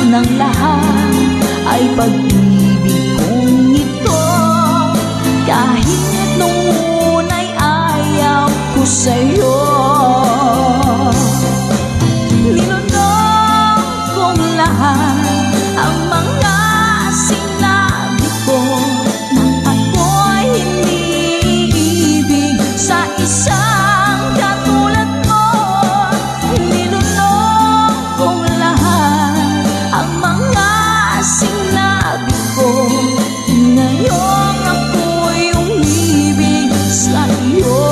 ng lahat ay pag-ibig kong ito. Kahit nung una'y ayaw ko sa'yo, nilunok kong lahat ang mga sinabi ko nang ako'y hindi ibig sa isang katulad mo. Nilunok kong lahat ang mga sinabi ko, ngayong ako'y umibig sa iyo.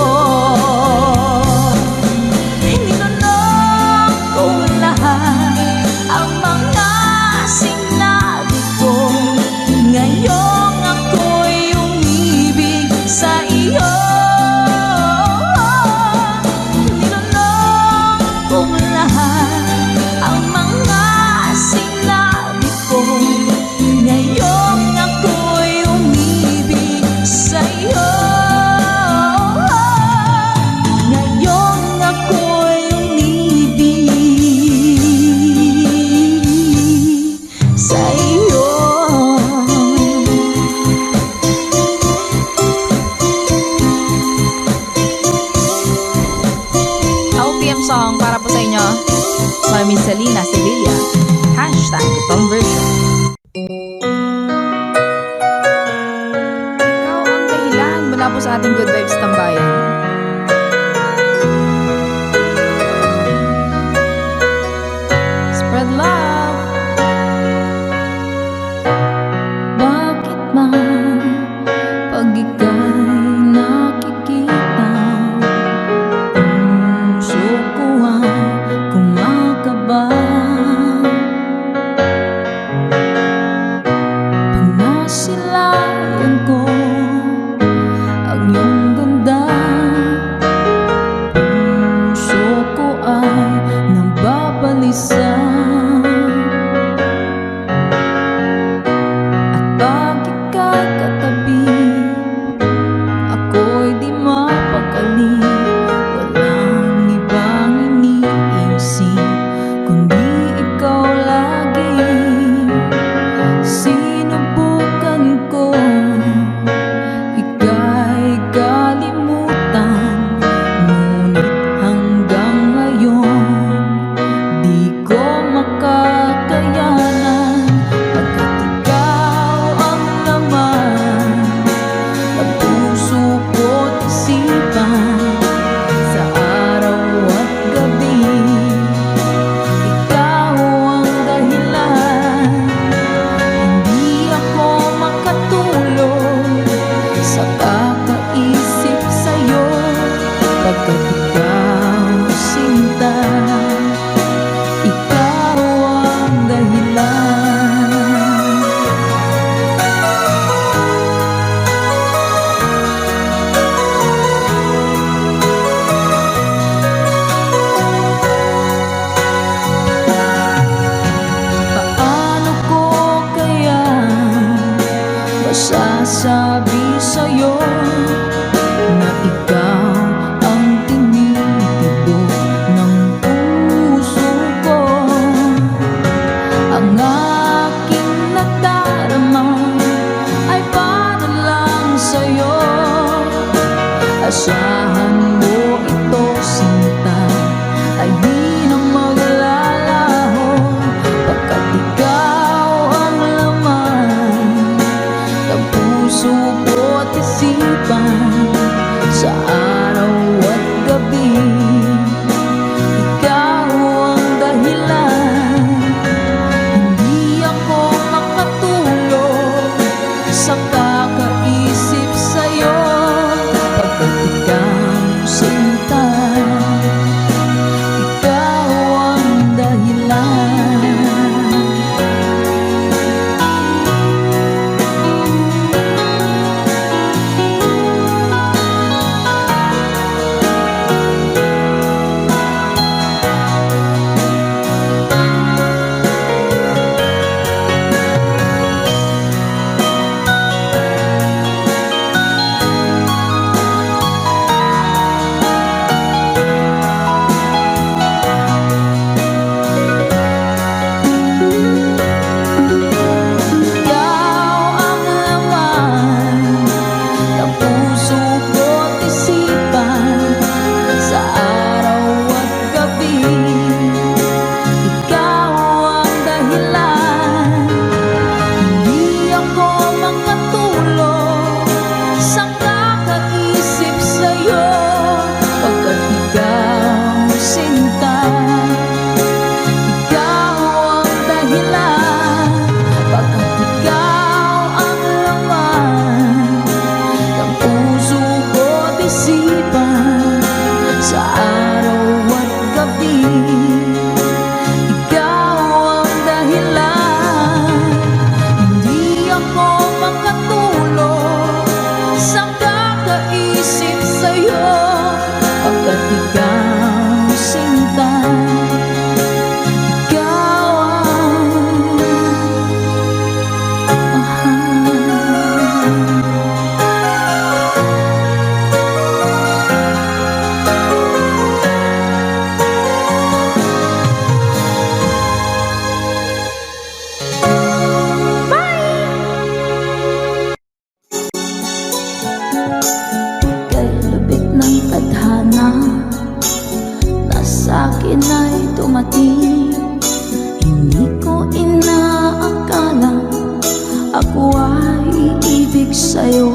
ako ay iibig sa'yo.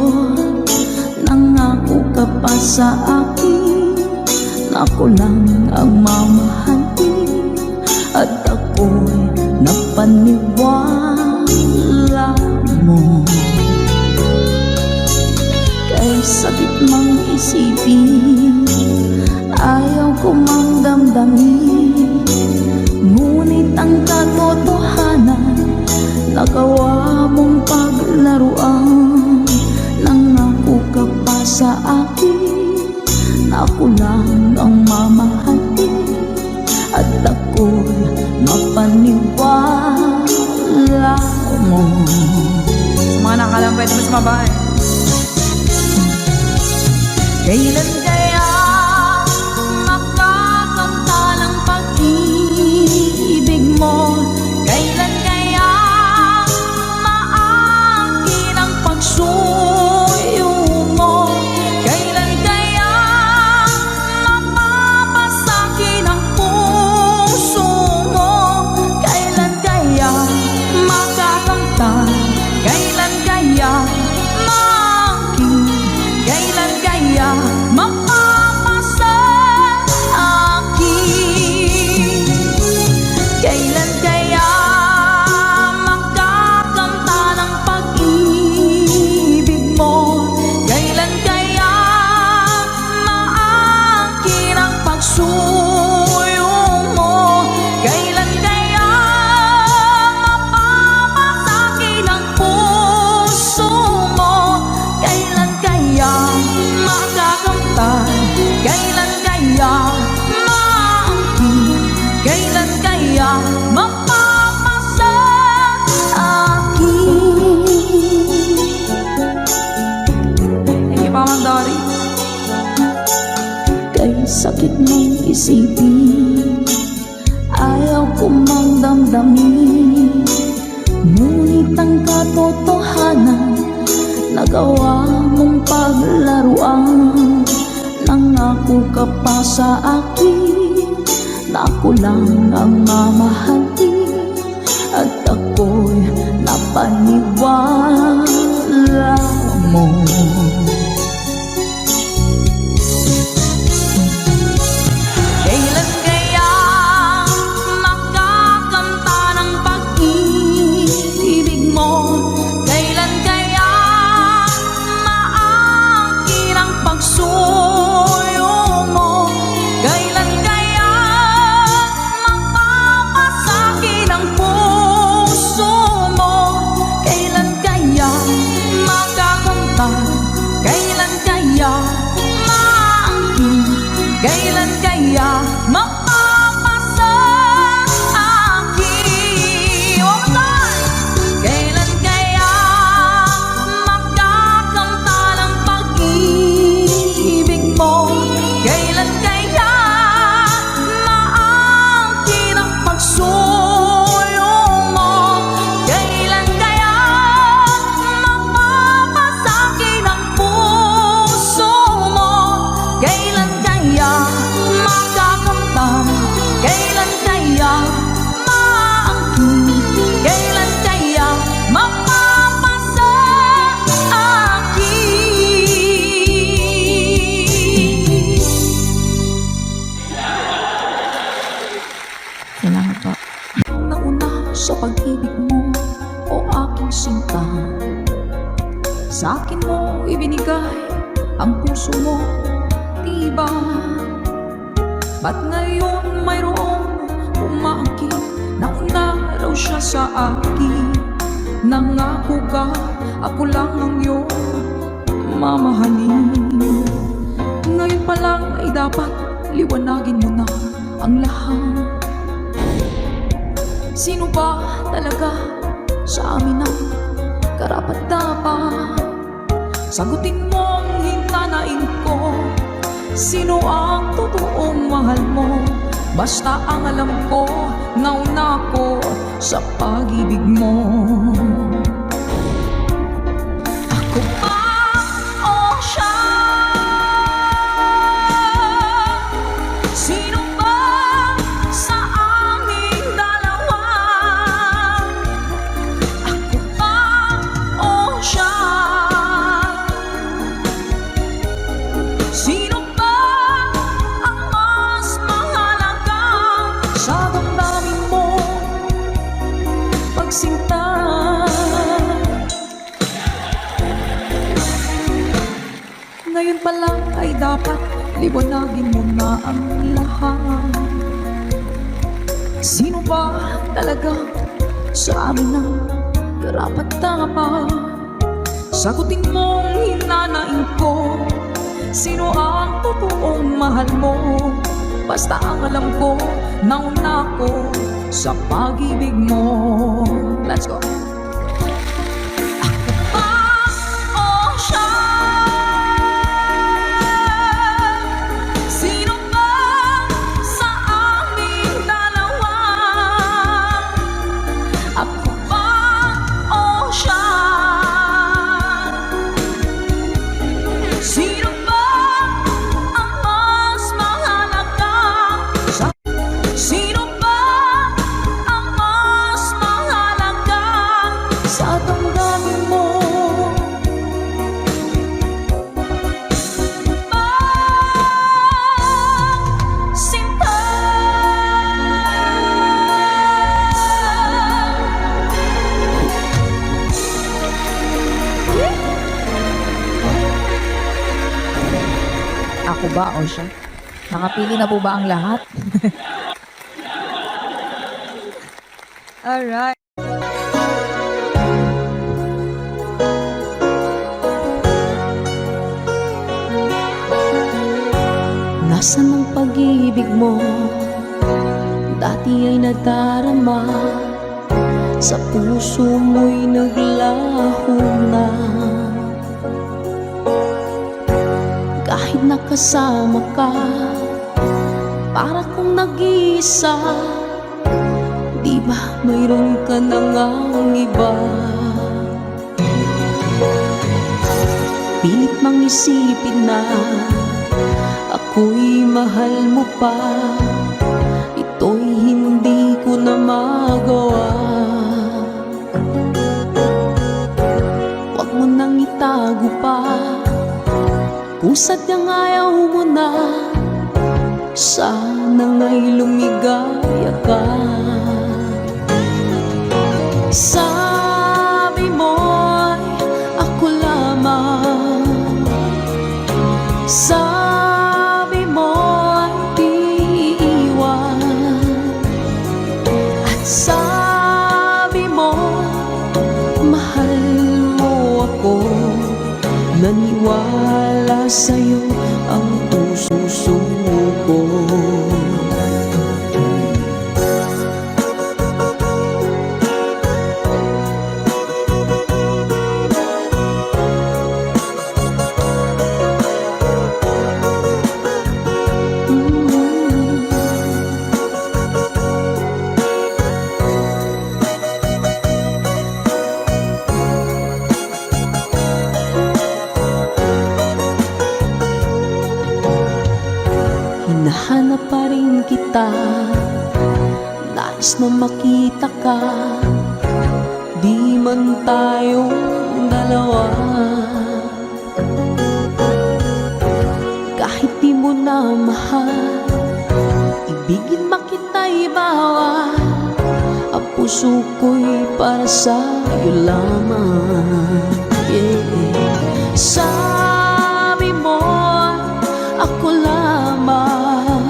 Nangako ka pa sa akin na ako lang ang mamahalin, at ako'y napaniwala mo. Kay sakit mang isipin, ayaw ko mang damdamin, ngunit ang katotohanan, nagawa mong paglaruan. Nangako ka pa sa akin na ako lang ang mamahalin, at ako'y mapaniwala mo. Sa mga nakalang pwede mo sumabay. Kailan kaya makakanta ng pag-ibig mo? Kailan kaya maangkin ang pagsuyo mo? Kailan kaya mapapasakin ang puso mo? Kailan kaya makakanta? Kailan kaya maangkin? Kailan kaya mapapasa akin? Kailan kaya makakanta ng pag-ibig mo? Kailan kaya maangkin ang pagsuyo mo? Kailan kaya mapapasakin ang puso mo? Kailan kaya makakamtan? Kailan kaya maangkin? Kailan kaya mapapasa akin? Thank you, Mama Dory. Kay sakit mong isipin, ayaw ko mang damdamin, ngunit ang katotohanan, nagawa mong paglaruan. Nangako ka pa sa akin na ako lang ang mamahalin, at ako'y napaniwala mo. Kailan kaya makakanta ng pag-ibig mo? Kailan kaya maangkin ang pagsuyo mo? Kailan kaya mapapasakin ang puso mo? Kailan kaya makakanta? Kailan kaya maangkin? Kailan kaya mapapasa akin? One more time! Kailan kaya makakanta ng pag-ibig mo? Kailan kaya maangkin ang pagsuyo mo? Kailan kaya mapapasakin ang puso mo? Kailan kaya makakamta? Kailan kaya maangkin? Kailan kaya mapapasa akin? Salamat po. Nauna sa pag-ibig mo, o aking sinta, sa akin mo ibinigay ang puso mo, diba? Ba't ngayon mayroong umaangkin? Nauna raw siya sa akin. Nangako ka, ako lang ang iyong mamahalin. Ngayon pa lang ay dapat liwanagin mo na ang lahat. Sino ba talaga sa amin ang karapat-dapat? Sagutin mo ang hintanain ko. Sino ang totoong mahal mo? Basta ang alam ko, nauna ko sa pag-ibig mo. Ako ba o siya? Sino ba sa aming dalawa? Ako ba o magsinta. Ngayon pa lang ay dapat liwanagin mo na ang lahat. Sino ba talaga sa amin ang karapat-dapat? Sagutin mong hinanain ko, sino ang totoong mahal mo? Basta ang alam ko, nauna ko sa pag-ibig mo. Let's go. Sa damdamin mo, sinta. Ako ba o siya? Nakapili na po ba ang lahat? Alright. Nasaan ang pag-ibig mo? Dati ay nadarama, sa puso mo'y naglaho na. Kahit nakasama ka, para kong nag-iisa. Di ba mayroon ka na ngang iba? Pilit mang isipin na ako'y mahal mo pa, ito'y hindi ko na magawa. Huwag mo nang itago pa, kung sadyang ayaw mo na, sana nga'y lumigaya ka. Sabi mo'y ako lamang, sabi mo ay di iwan, at sabi mo mahal mo ako. Naniwala sa'yo ang puso ko. Hinahanap pa rin kita, nais na makita ka, di man tayong dalawa. Kahit di mo na mahal, ibigin makita'y bawal. Ang puso ko'y para sa'yo lamang, yeah. Sabi mo ako lamang,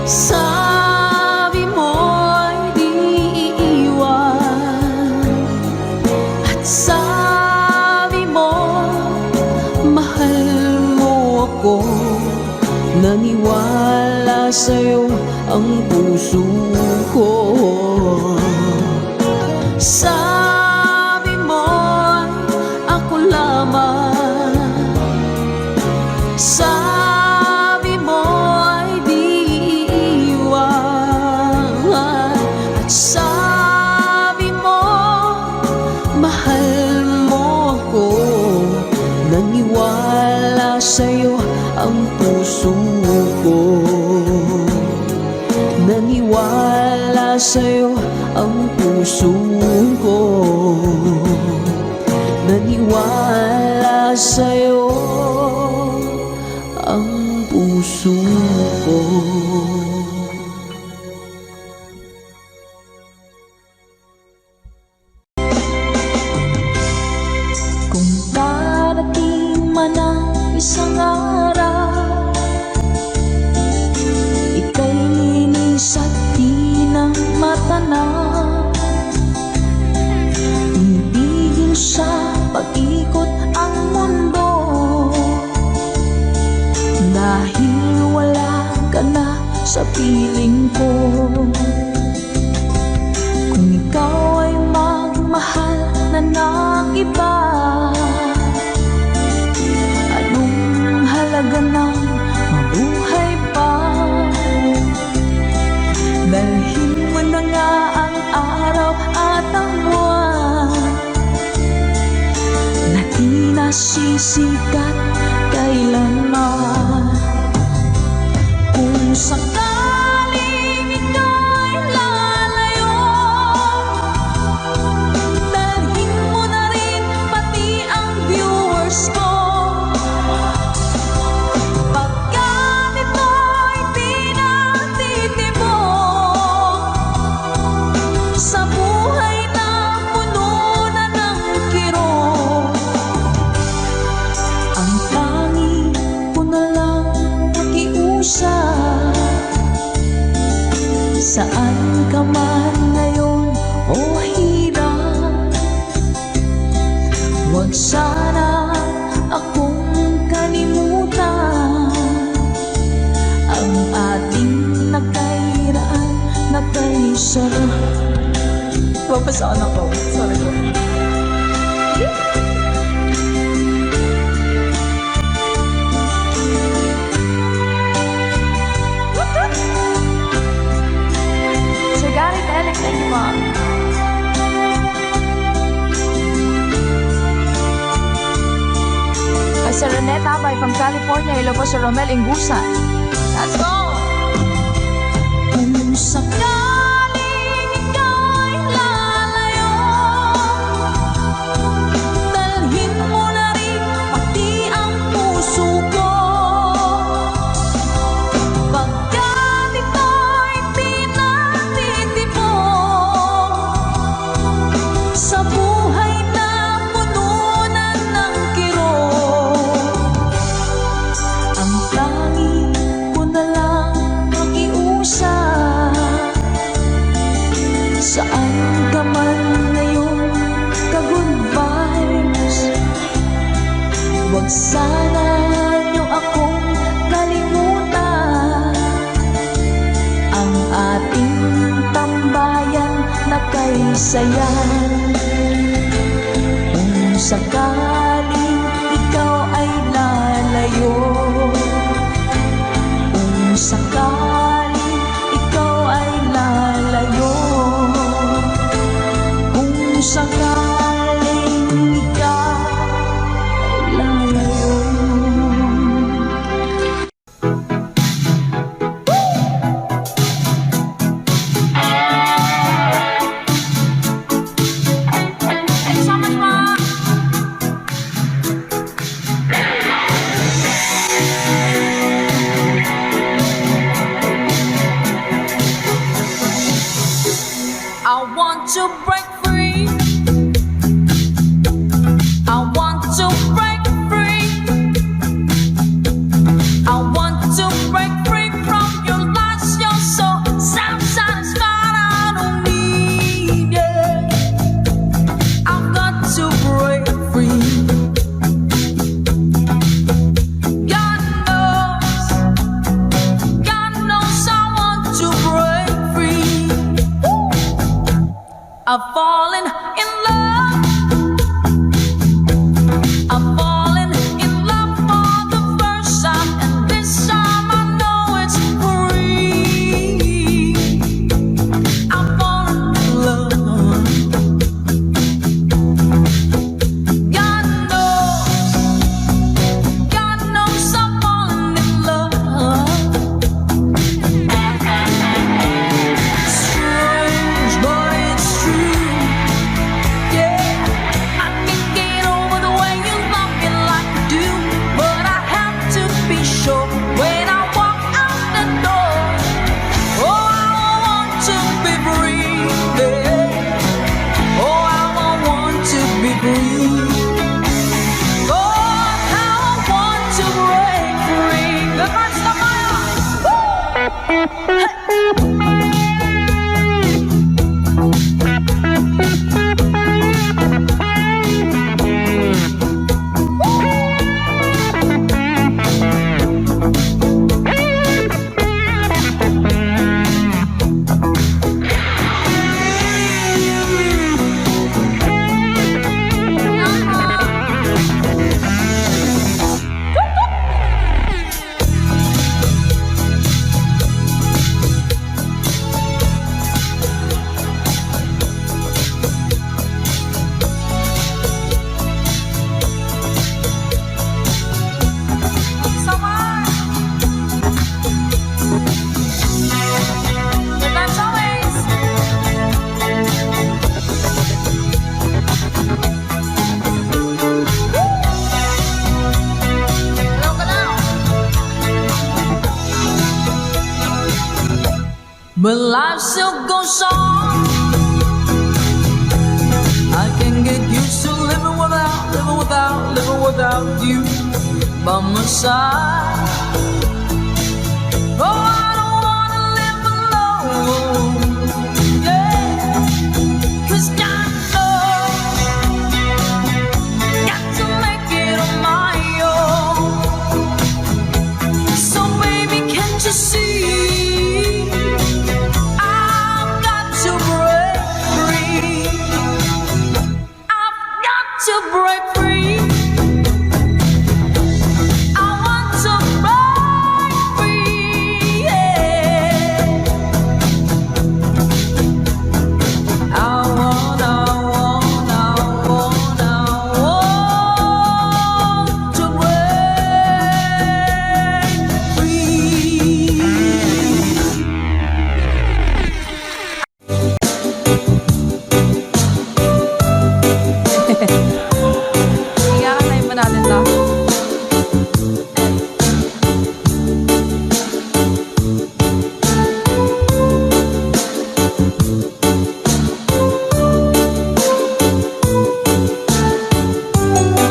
sabi mo'y di iiwan, at sabi mo mahal mo ako. Naniwala sa'yo ang puso ko. Sabi mo'y ako lamang, sabi mo ay di iiwan, at sabi mo mahal mo ako. Naniwala sa'yo ang puso ko. Naniwala sa'yo ang puso ko. Naniwala sa'yo ang puso ko. piling ko. Kung ikaw ay magmahal na ng iba, anong halaga ng mabuhay pa? Dalhin mo na nga ang araw at ang buwan na di nasisikat kailanman. Kung sakaling ika'y lalayo, dalhin mo na rin pati ang viewers ko. Pagkat ito'y di natitibok sa buhay na puno na ng kirot, ang tanging ko na lang pakiusap. Saan ka man ngayon o hirap, huwag sana akong kalimutan. Ang ating nakairaan na kaisarap. Papasaan ako. Sorry po. Sir Gary Telek, thank you po. Kay Sir Renette Abay from California, hello po Sir Romel Ingusan. Let's go! Kung sakaling ika'y lalayo, dalhin mo na rin pati ang puso ko. Pagkat ito'y di natitibok sa buhay na puno na ng kirot, ang tanging ko na lang pakiusap. Saan ka man ngayon, ka-good vibes, huwag sana niyo akong kalimutan. Ang ating tambayan na kaysayan. Kung sakaling ikaw ay lalayo, kung sakaling ikaw ay lalayo, kung sakaling ikaw ay lalayo. Thank you so much, Ma. I want to break free. I want to break free. I want to break free from your lies. You're so self-satisfied. I don't need it. I've got to break free. God knows I want to break free. I've fallen in love. I've fallen in love for the first time, and this time I know it's free. I've fallen in love. God knows I've fallen in love. Strange, but it's true. life still goes on. I can get used to living without you by my side. Oh, I don't wanna live alone, yeah. 'Cause I know got to make it on my own. So baby, can't you see I've got to break free? I've got to break free. I want to break free, yeah. I want to break free. Iyakanay mo natin to.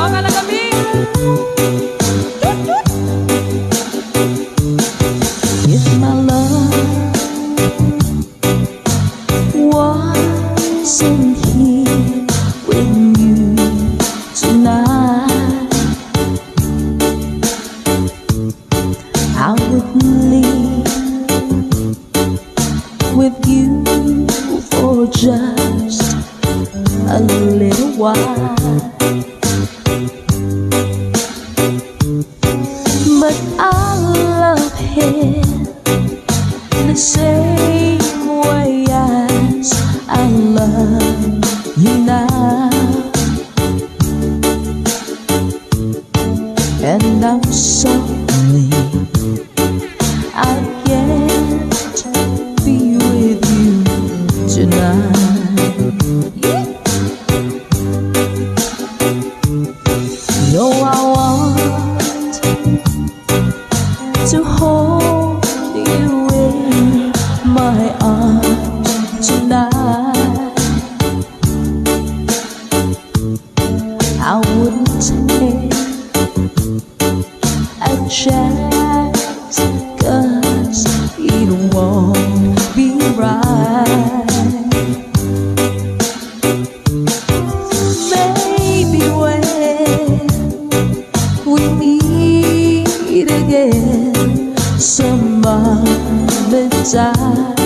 Mga nagaming! If my love wasn't here with you tonight, I would leave with you for just a little while. But I love him the same way as I love you now. And I'm sorry I can't be with you tonight. Yeah. No, I want to hold you in my arms tonight. I wouldn't take a chance, 'cause it won't be right. Maybe when we meet again some other time,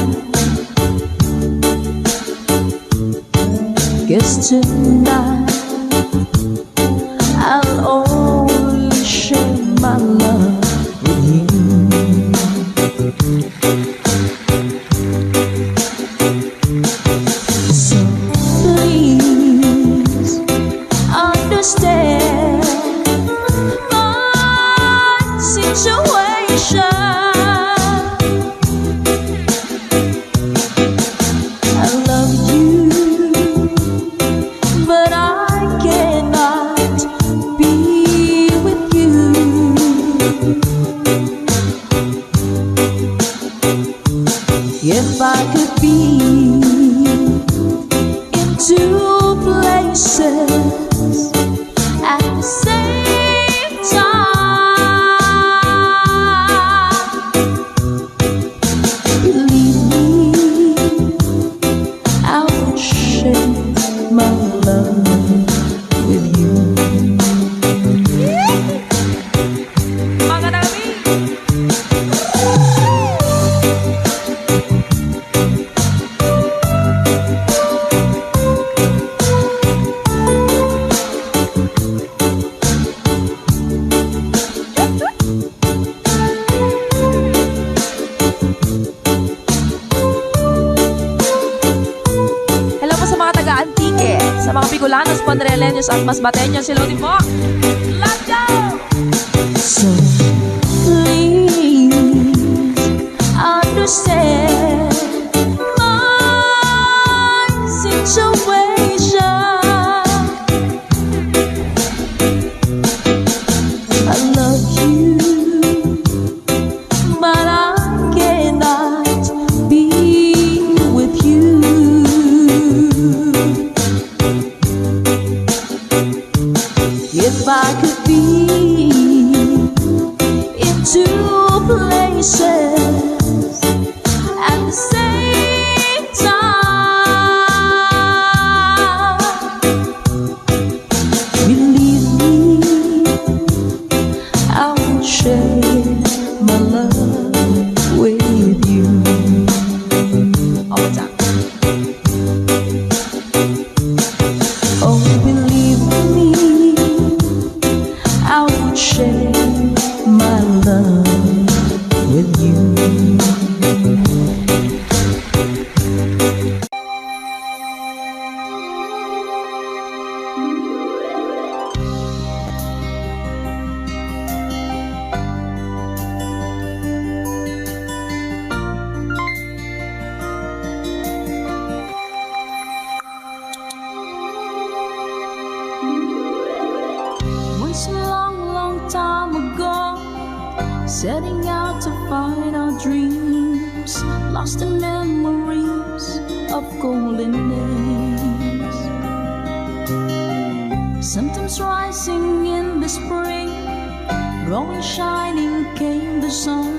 'cause tonight I'll only share my love with you. So please understand my situation. I love you, but I cannot be with you. If I could be in two places at the same time, believe me, I would share my love with you. Mga nagaming! Hello po sa mga taga-Antique, sa mga Bicolanos, Pondereleños at Masbateños. Hello din po! Let's go! So please understand my situation. I love you, but I cannot be setting out to find our dreams, lost in memories of golden days. Symptoms rising in the spring, growing shining came the sun.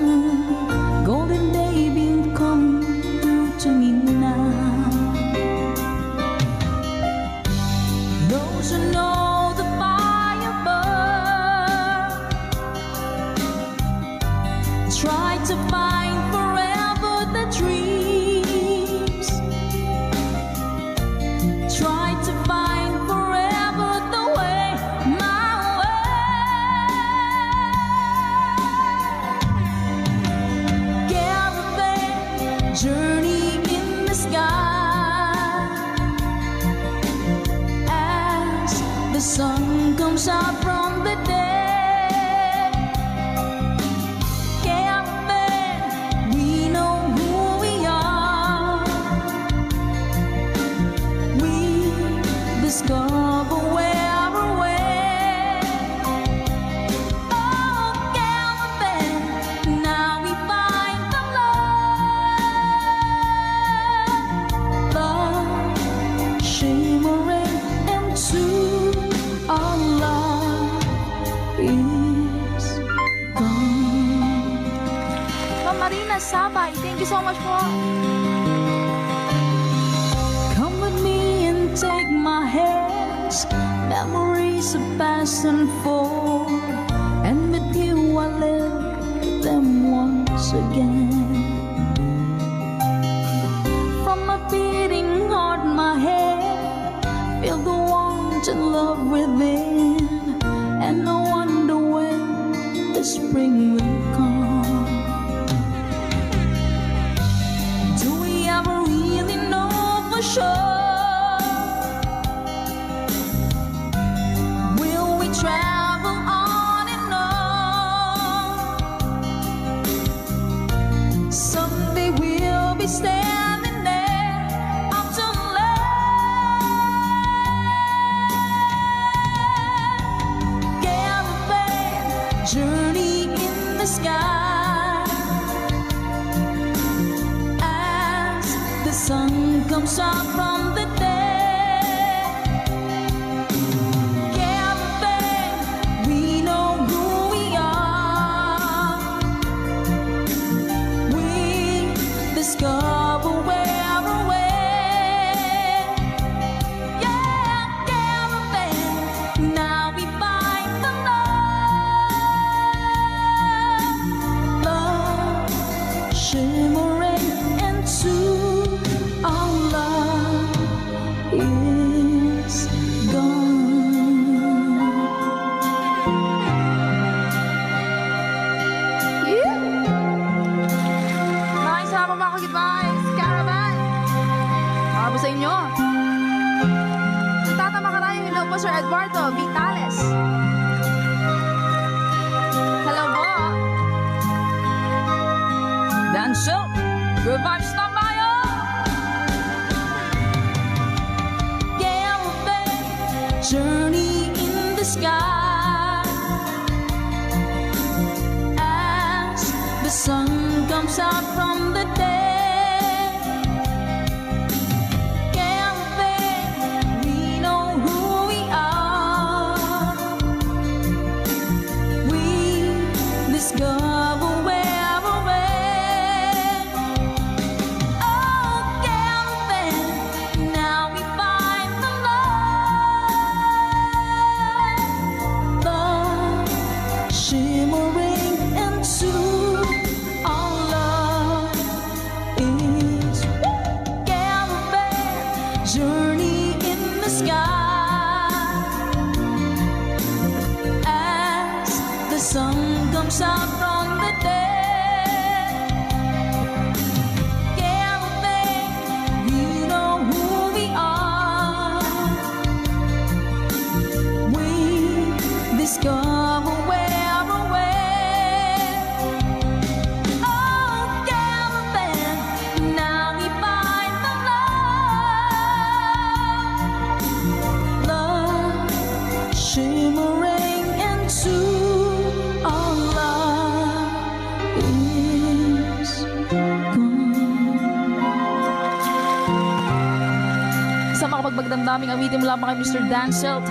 Golden day been coming through to me now. Those who know the fire burn try to find forever the dreams, try to find forever the way, my way. Caravan journey in the sky as the sun comes out from the day. Discover where we're way. Oh, caravan, now we find the love shimmering into our love is gone. Ma'am Marina Sabay, thank you so much po. Come with me and take my hands, memories of past and forth, and with you I live them once again. From my beating heart, my head, feel the warmth and love within, and I wonder when the spring will come. Do we ever really know for sure? Travel on and on. Someday we'll be standing there up to land. Caravan journey in the sky as the sun comes out from the day. Discover where we're way. Yeah, caravan, now we find the love shimmering into our love is gone. Goodbye, Caravan. Para po sa inyo. Tatama ka tayo. Hello po, Sir Eduardo Vitales. Hello po. Dance up, good vibes tayo. Caravan journey in the sky as the sun comes out from the day. Discover where we're way. Oh, caravan, now we find the love shimmering into our love is caravan journey in the sky as the sun comes out from the day. Caravan, we know who we are. We discover where we're way. Oh, caravan, now we find the love shimmering into our love sa makapagbagdamdaming awitin mula pa kay Mr. Dan Silt.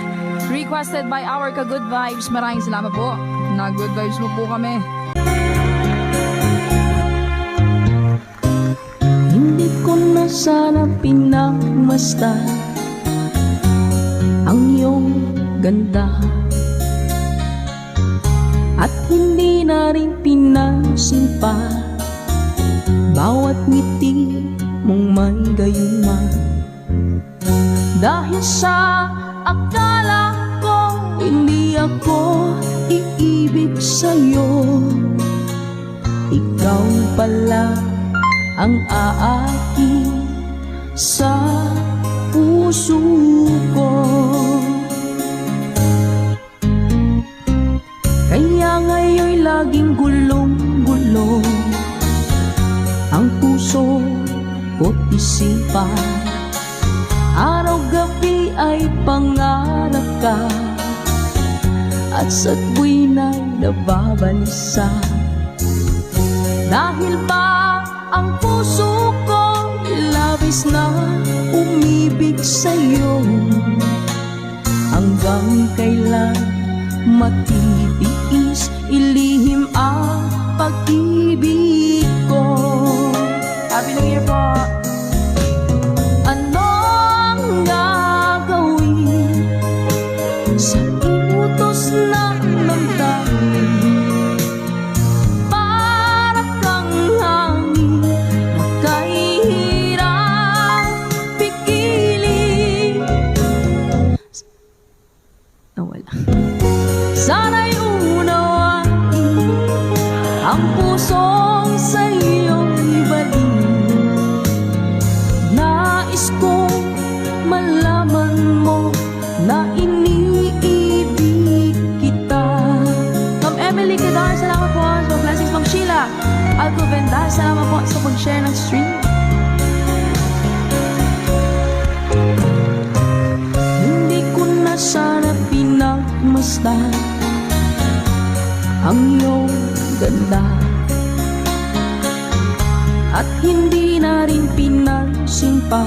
Requested by our ka-good vibes. Maraming salamat po. Na-good vibes mo po kami. Hindi ko na sana pinagmasdan ang iyong ganda, at hindi na rin pinansin pa bawat ngiti mong may gayuma. Dahil sa akala ko hindi ako iibig sa'yo, ikaw pala ang aaki sa puso ko. Kaya ngayon'y laging gulong-gulo ang puso ko't isipan. Araw-gabi ay pangarap ka, at sa tuwina'y nababalisa. Dahil ba ang puso ko labis na umibig sa'yo, hanggang kailan matitiis ilihim ang pag-ibig ko. Happy New Year po. Anong gagawin sa iutos ng damdamin? Para kang hangin na kahirap pigilin. Nawala. Sana'y unawain ang pusong sa'yo'y ibalik. Nais kong malaman mo na iniibig kita. Ma'am Emily Kedar, salamat po sa blessings. Ma'am Sheila Alcovenda, salamat po sa pag-share ng stream. Hindi ko na sana pinagmasdan ang iyong ganda, at hindi na rin pinansin pa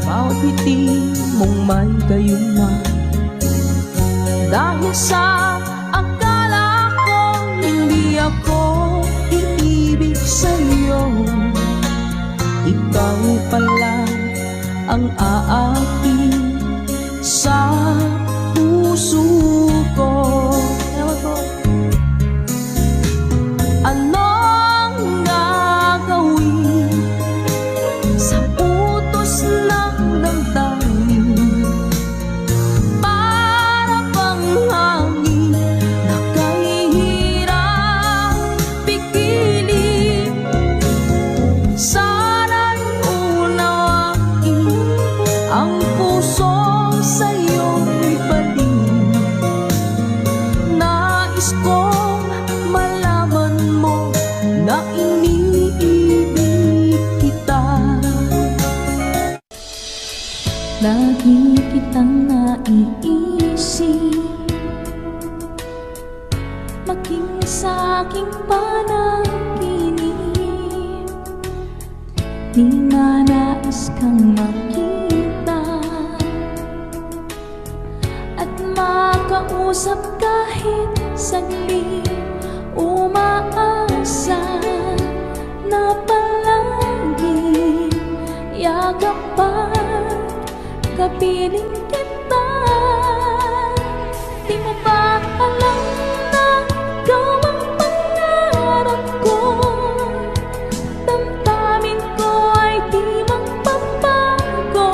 bawat ngiti mong may gayuma. Dahil sa akala ko hindi ako iibig sa'yo, ikaw pala ang aaki sa puso ko. Anong gagawin sa utos ng damdamin? Para bang hangin na kahirap pigilin. Sana'y unawain ang puso sa'yo'y balik. Nais kong malaman mo na iniibig kita. Lagi kitang naiisip, maging sa aking panaginip. Di na nais kang makita at makausap kahit saglit. Umaasa na palagi yakapan, kapiling kita. Di mo ba alam na ikaw ang pangarap ko? Damdamin ko ay di magpapago.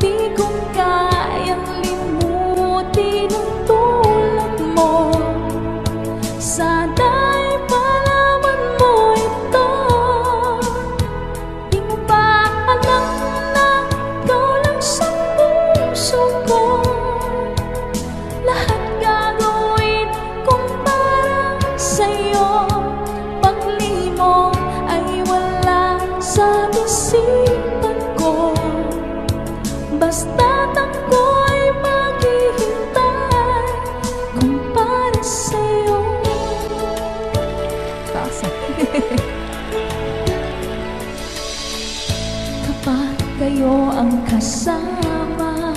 Di ko kayang limutin ang tulad mo. Sana'y malaman mo ito. Di mo ba alam na ikaw lang sa puso ko? Lahat gagawin kung para sa'yo. Paglimong ay wala sa isipan ko. Basta't ako'y maghihintay kung para sa'yo. Kapag sa'yo ang kasama.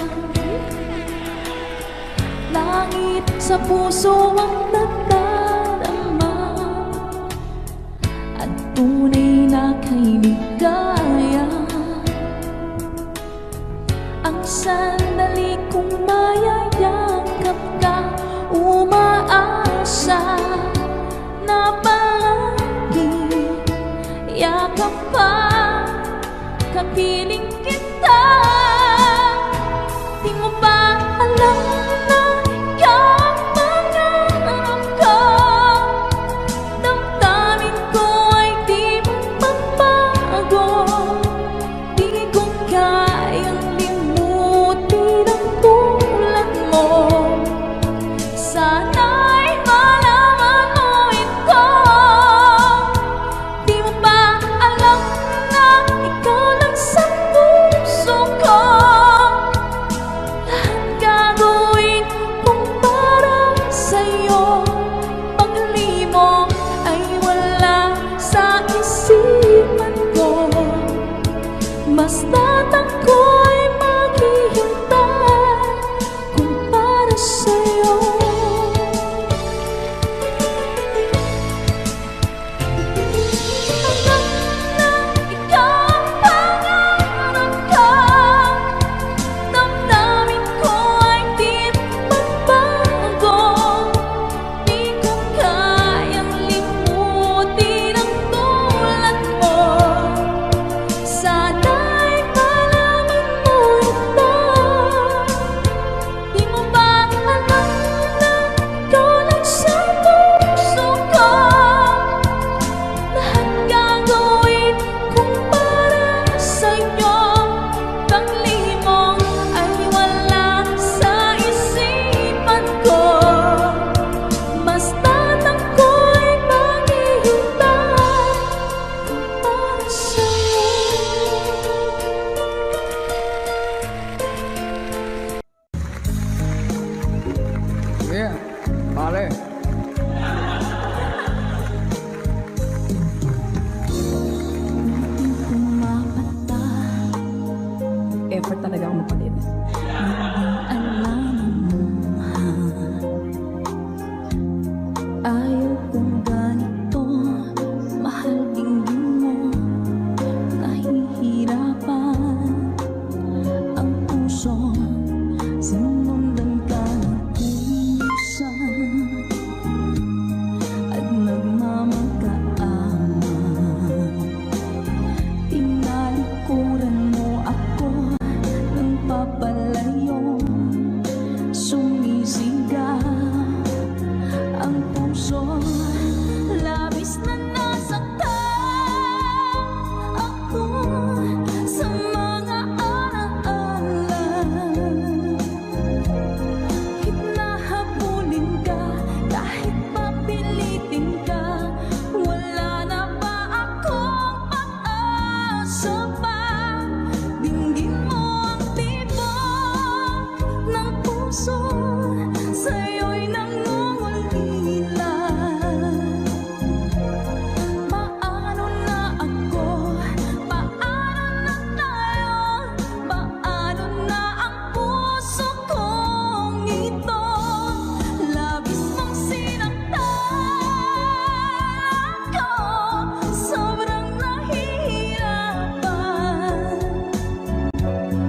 Langit sa puso ang nagdarama, at tunay na kay ligaya. Ang sandali kong mayayakap ka, umaasa na palagi yakap pa, kapiling kita. Di mo ba alam na ikaw ang pangarap ko? Damdamin ko ay di magbabago. Di ko kayang limutin ang tulad mo. Sana'y malaman mo ito. Di mo ba alam na ikaw lang sa puso ko? Lahat gagawin kong para sa'yo. Paglimong ay wala sa isipan ko. Basta't ako'y maghihintay kung para sa'yo. Alam na ikaw ang pangarap ko. Damdamin ko ay di magbago. Di ko kayang limutin ang tulad mo. Sana'y malaman mo ito. Di mo ba alam na ikaw lang sa puso ko? Lahat gagawin kong para sa'yo. Paglimong ay wala sa isipan ko. Basta't ako'y maghihintay kung para sa'yo. Yeah, pare. Pumapata, Effort talaga ako magpalit. alam mo, ayaw kong ganito. Mahal tingin mo, nahihirapan ang puso. Sinundan ka ng pusa at nagmamagkaaman. Tinalikuran mo ako ng papalayo. Sumisigaw ang puso, labis na nasaktan ako sa mga alaala. Hinahabulin ka kahit papilitin ka. Wala na ba akong pag-asa pa? Dinggin mo ang tibok ng puso, sa'yo'y nangungulila. Paano na ako? Paano na tayo? Paano na ang puso kong ito? Labis mong sinaktan ako, sobrang nahihirapan.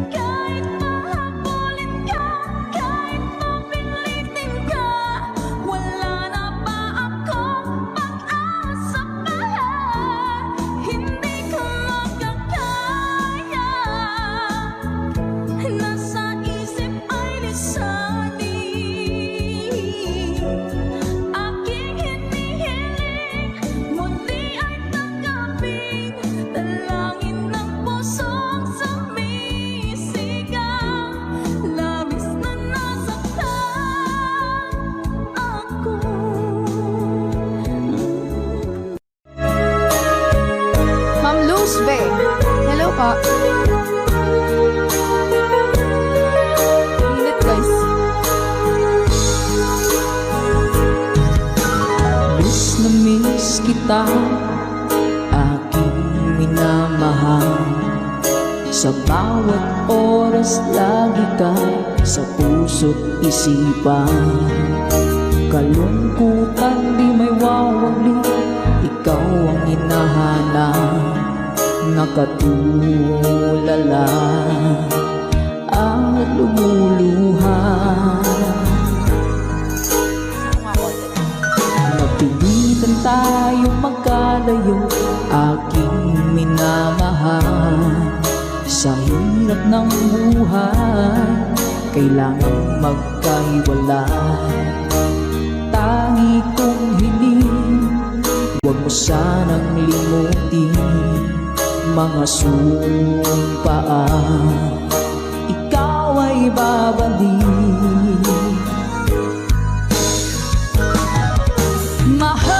Kahit mahabulin ka, kahit mapilitin ka, wala na ba akong pag-asa pa? Hindi ko magkakaya, nasa isip ay lisanin. Aking hinihiling, muli ay tanggapin. Dalangin ng pusong sumisigaw, labis na nasaktan ako. Ma'am Luz Bay. Hello po. Init guys. Miss na miss kita, aking minamahal. Sa bawat oras lagi ka sa puso't isipan. Kalungkutan di may wawali, ikaw ang hinahanap. Nakatulala at lumuluha. Napilitan tayong magkalayo, aking minamahal. Sa hirap ng buhay, kailangan magkahiwalay. Tangi kong hiling, huwag mo sanang limutin mga sumpaan, ikaw ay babalik. Mahal,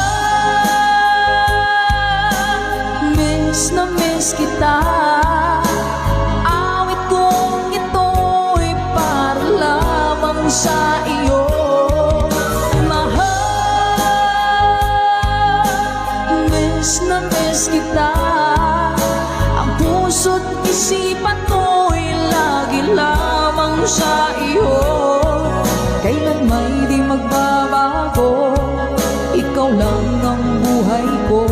miss na miss kita. Awit kong ito'y para lamang sa iyo. Mahal, miss na miss kita. Puso't isipan ko'y lagi lamang sa iyo. Kailan may di magbabago, ikaw lang ang buhay ko.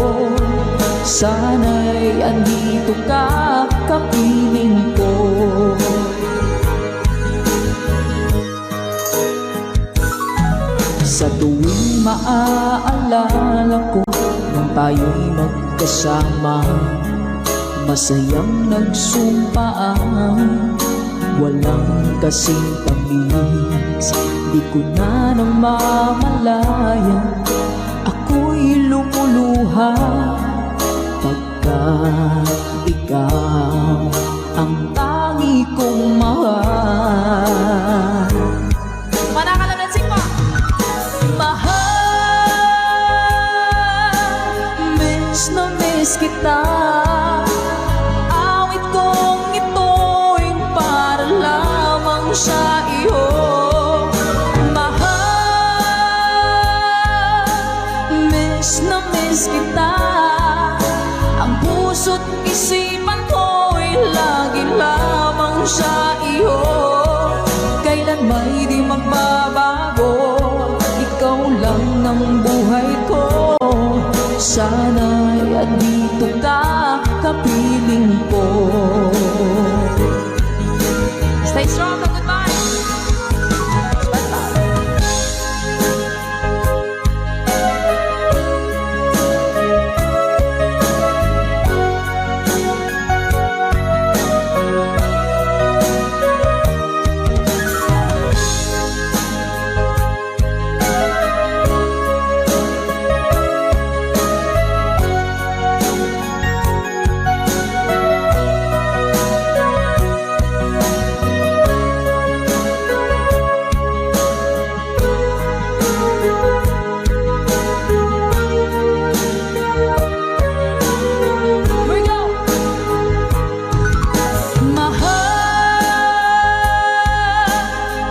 Sana'y andito ka, kapiling ko. Sa tuwing maaalala ko nang tayo'y magkasama, masayang nagsumpaan, walang kasing tamis. Di ko na namamalayan, ako'y lumuluha pagka ikaw ang tangi kong mahal. Manakalansing mo! Mahal, miss na miss kita. Sa iyo, mahal, miss na miss kita. Ang puso't isipan ko'y lagi lamang sa iyo. Kailan may di magbabago, ikaw lang ang buhay ko. Sana'y andito ka, kapiling ko. Stay strong, goodbye!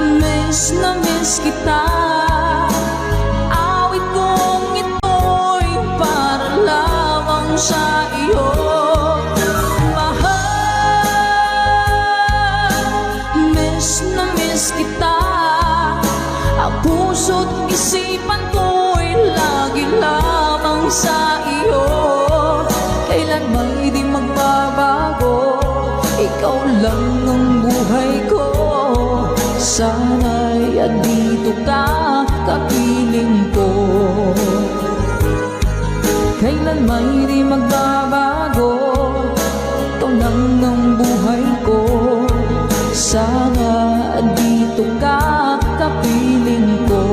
Miss na miss kita. Awit kong ito'y para lamang sa iyo. Mahal, miss na miss kita. Ang puso't isipan ko'y lagi lamang sa iyo. Kailan may di magbabago, ikaw lang ang buhay ko. Sana'y andito ka, kapiling ko. Kailan may di magbabago, ikaw lang ang buhay ko. Sana andito ka, kapiling ko.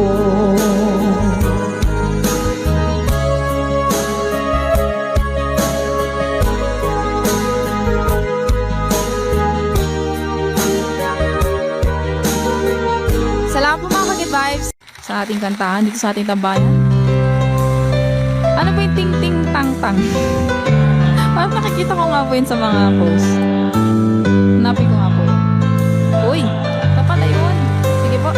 Salamat po mga Kagit Vibes sa ating kantahan dito sa ating tambayan. Ano po yung ting-ting-tang-tang? Parang nakikita ko nga po yun sa mga posts. Hanapin ko nga po yun. Uy, ito pala yun. Sige po.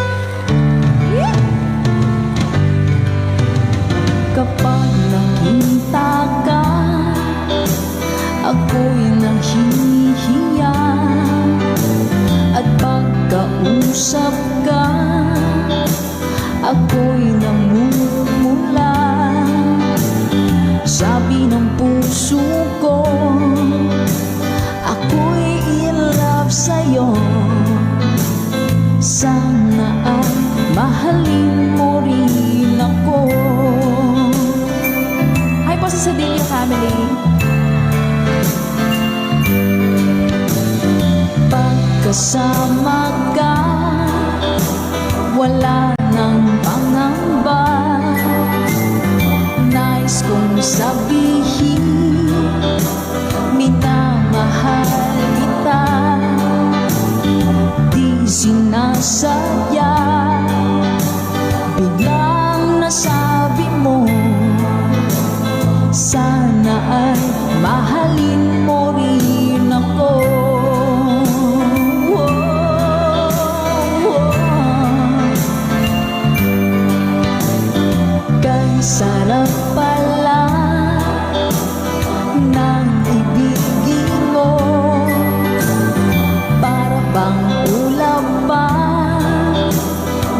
Kapag nakita ka, ako'y nahihiya. Nag-uusap ka, ako'y namumula. Sabi ng puso ko, ako'y in love sa'yo. Sana ay mahalin mo rin ako. Hi po sa Sedilio family. Pagkasama ka, wala nang pangamba. Nais kong sabihin, minamahal kita. Di sinasadya, biglang nasabi mo, sana ay mahalin mo rin ako. Kay sarap pala ng ibigin mo, para bang ulap pa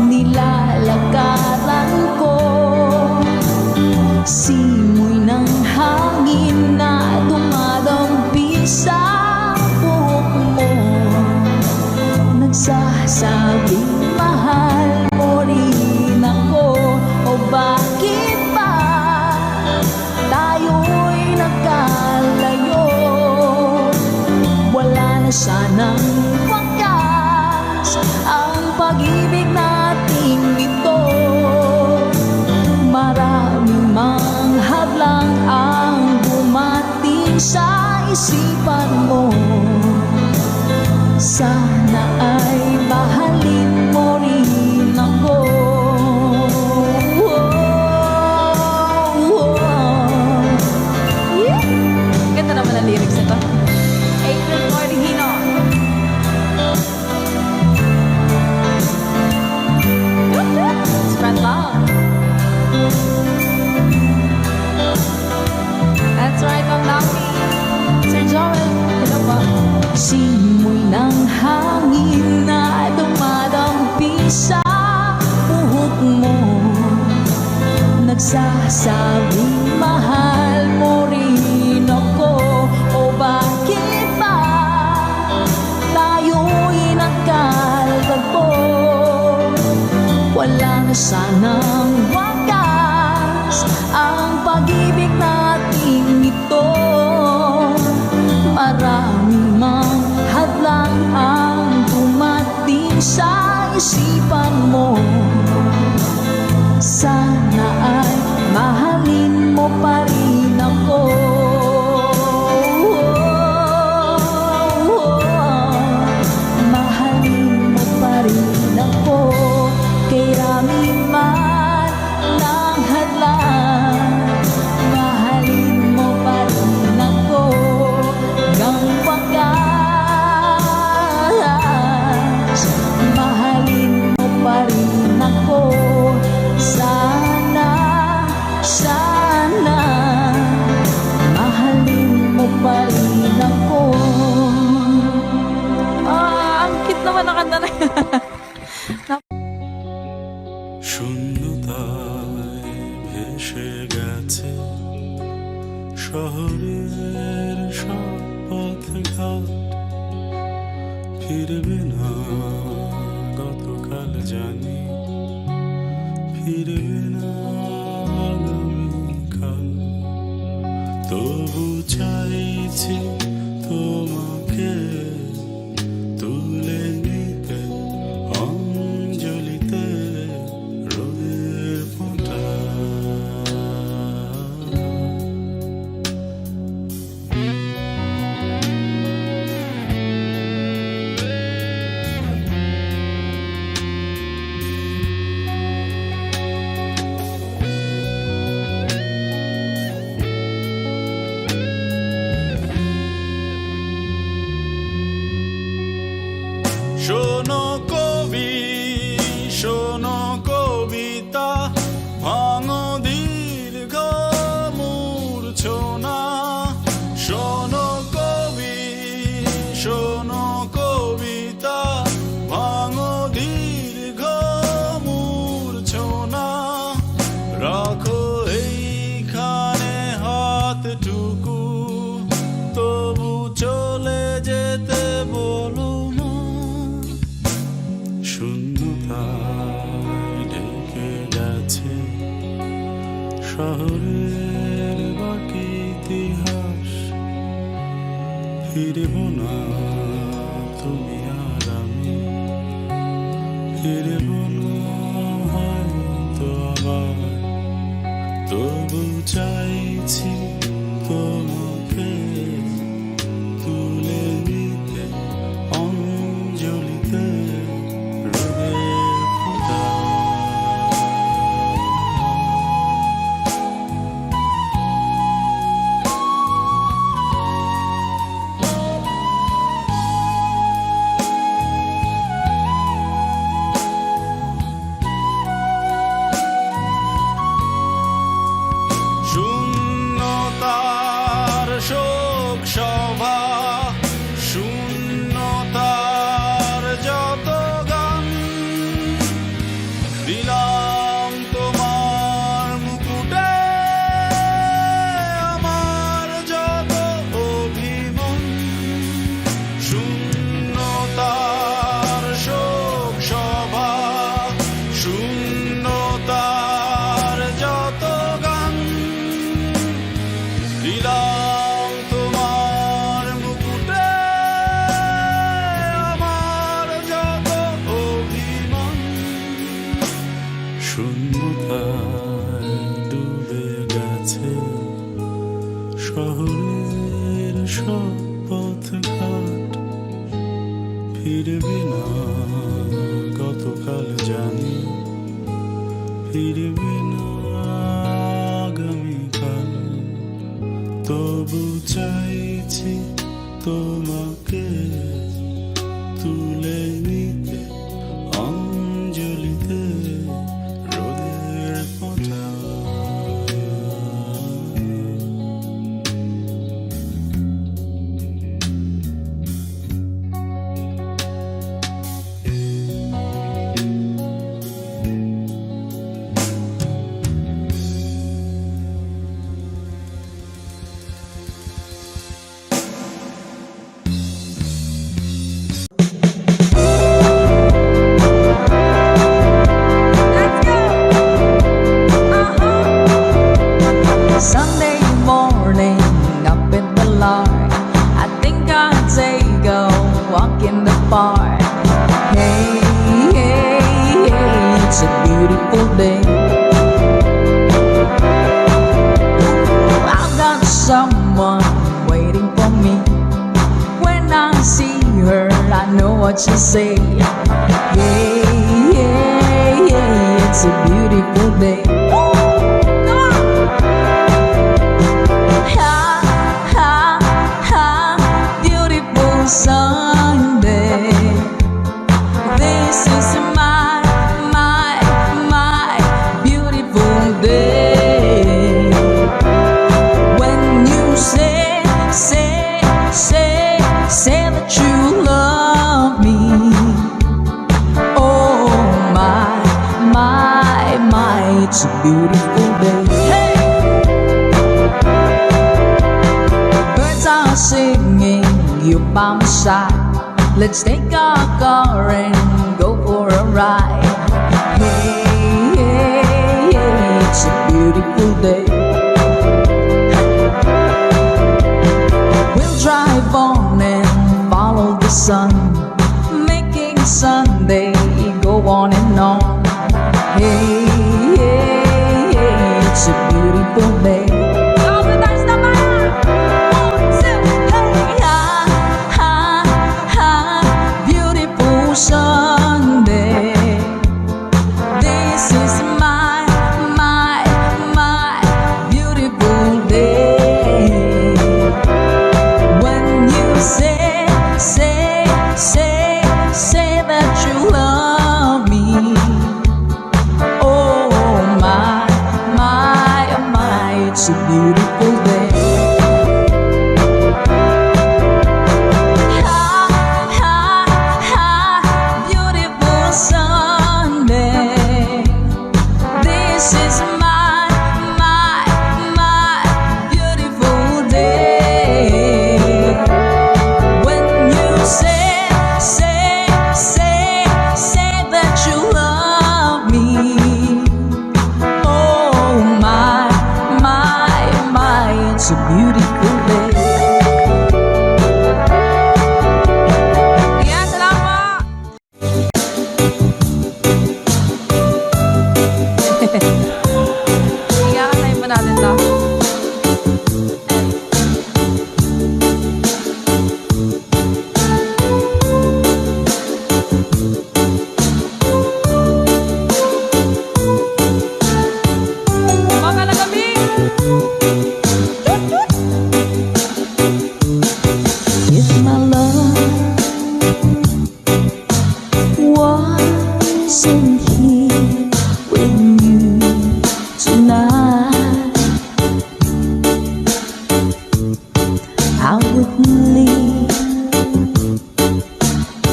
nilalakaran ko. Simoy ng hangin na dumadampi sa buhok mo, nagsasabing mahal mo rin ako. O bakit ba tayo'y nagkalayo? Wala na sanang wakas ang pag-ibig nating ito. Maraming mang hadlang ang dumating sa isipan mo. Sana ay mahalin mo rin ako. Ganda naman ang lyrics nito. April Cordihino. Spread love. That's right, Ma'am Naomi. Sir Joel, hello po. Simoy ng hangin na dumadampi sa buhok mo, nagsasabing mahal mo rin ako. O bakit ba tayo'y nagkalagpo? Wala na sanang wakas ang pag-ibig nating ito. Maraming mang hadlang ang dumating sa isipan mo. Sana ay mahalin mo pa rin ako. Mahalin mo pa rin ako. Kay rami man ng hadlang, mahalin mo pa rin ako. Hanggang wakas, mahalin mo pa rin ako. Sana, sana, mahalin mo pa rin ako. Ang cute naman ang kanta na yan. শূন্যতায় ভেসে গেছে শহরের সব পথঘাট, ফিরবে না গতকাল জানি, ফিরবে না আগামীকাল। তবু চাইছি তোমাকে তুলে নিতে অঞ্জলিতে রোদের ফোঁটা। শোনো কবি, শোনো কবিতা, ভাঙো দীর্ঘ মূর্ছনা। শোনো কবি, শোনো কবিতা, ভাঙো দীর্ঘ ফিরবো না হয়তো আবার, তবু চাইছি তোমাকে তুলে নিতে অঞ্জলিতে রোদের ফোঁটা। শূন্যতার শোক সভা, শূন্যতার যত গান, দিলাম তোমার মুকুটে আমার যত অভিমান। শূন্যতার শোক সভা, শূন্যতার যত গান, দিলাম তোমার মুকুটে আমার যত অভিমান। শূন্যতায় ডুবে গেছে শহরের সব পথঘাট, ফিরবি না গতকাল জানি, ফিরবি না আগামীকাল, তবু চাইছি তোমাকে তুলে নিতে অঞ্জলিতে রোদের ফোঁটা। Sunday morning, up in the lark, I think I'll take a walk in the park. Hey, hey, hey, it's a beautiful day. I've got someone waiting for me. When I see her, I know what she'll say. Hey, hey, hey, it's a beautiful day. Ha, ha, ha, beautiful Sunday. This is my beautiful day. When you say that you love me. Oh my, it's a beautiful day. Hey! Birds are singing, you're by my side. Let's take our car and go for a ride. Hey, hey, hey, it's a beautiful day. We'll drive on and follow the sun, making Sunday go on and on. Hey, hey, hey, it's a beautiful day. Sunday, this is my beautiful day. When you say that you love me. Oh my, it's a beautiful day. This is my beautiful day. When you say that you love me. Oh my, wasn't here with you tonight, I would leave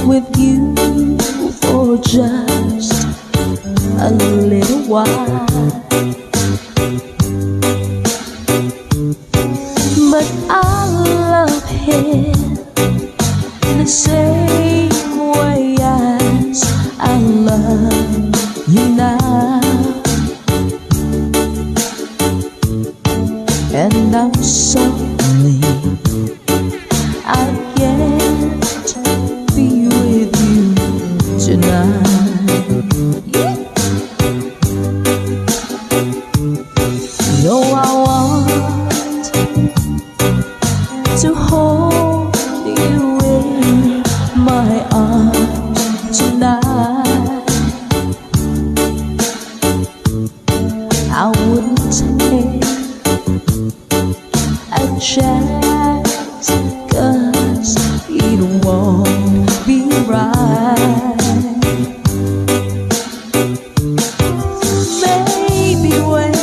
with you for just a little while. But I love him the same way as I love you now, and I'm sorry I can't be with you tonight. No, I want to hold you in my arms tonight. I wouldn't take a chance, 'cause it won't be right. Maybe when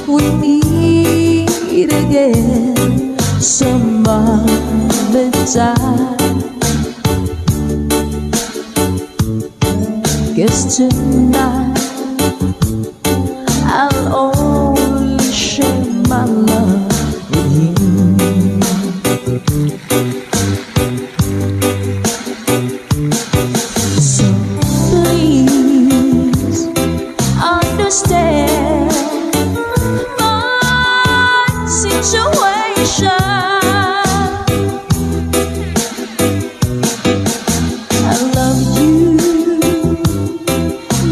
we meet again some other time, 'cause tonight I'll only share my love with you. So please understand my situation. I love you,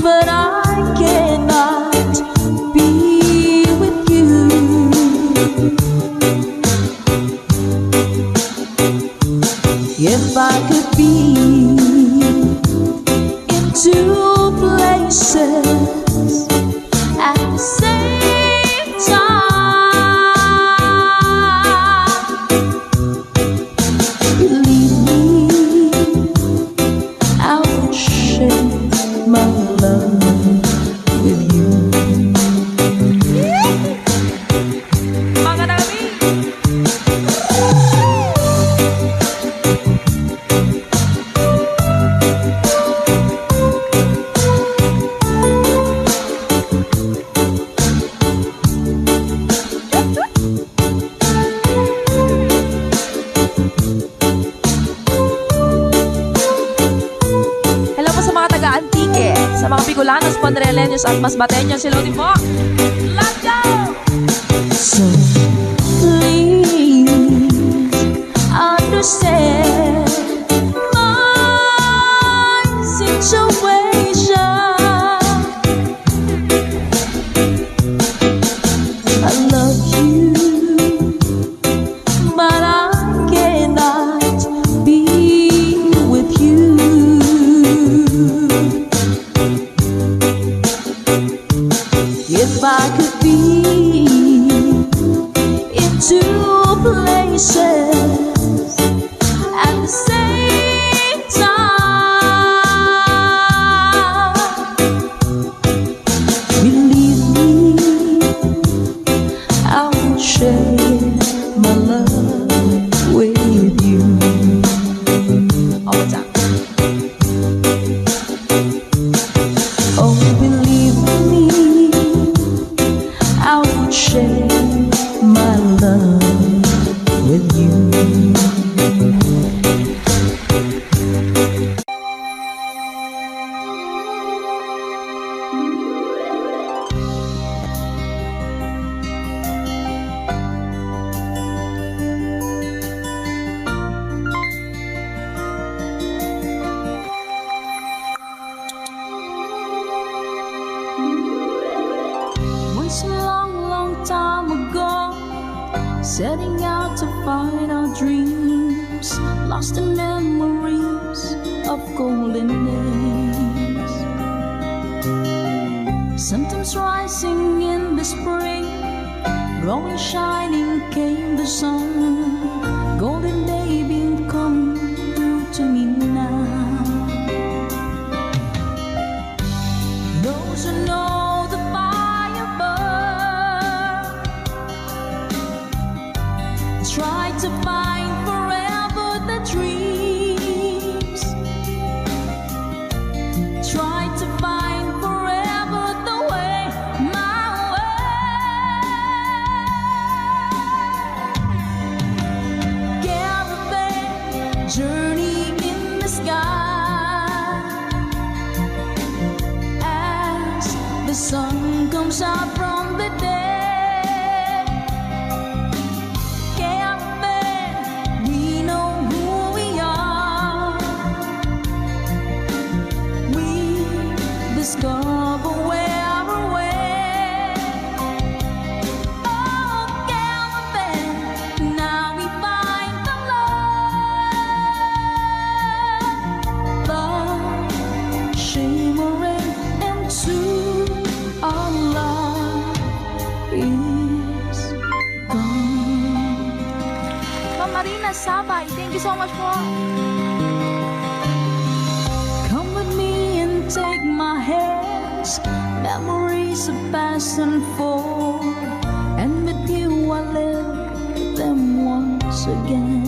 but I cannot be with you. If I could be in two places at the same time, believe me, I would share my love with you. Mga dami! Hello po sa mga taga-Antique, sa mga Bicolanos, Ponreleños at Masbateños. Hello din po! Let's go! So please understand my situation. I love you, but I cannot be with you. If I could be in two places at the same time, believe me, I would share my love with you. Oh, what's up? Oh, believe me, I would share my love with you. Once a long, long time ago, setting out to find our dreams, lost in memories of golden days. Sometimes rising in the spring, growing shining came the sun. Golden day beam come through to me now. sun comes out from the dead. Camping, we know who we are. We discover where we're way. Oh, camping, now we find the love, love shimmering into our love is gone. Ma'am Marina Sabay, thank you so much po. Come with me and take my hands. Memories of past unfold, and with you I live them once again.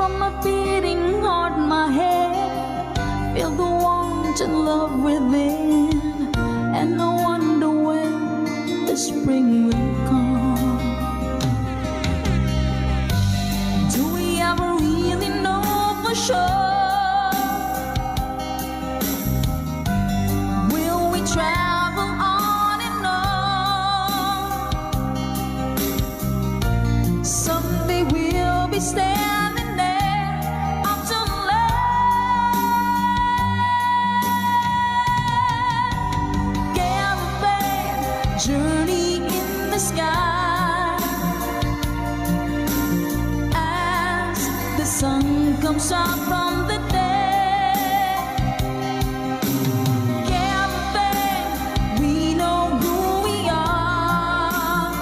From my beating heart, my head, feel the warmth and love within, and I wonder when the spring will come. Do we ever really know for sure? Will we travel on and on? Someday we'll be standing there up to land. Caravan journey in the sky as the sun comes out from the dead. Caravan, we know who we are.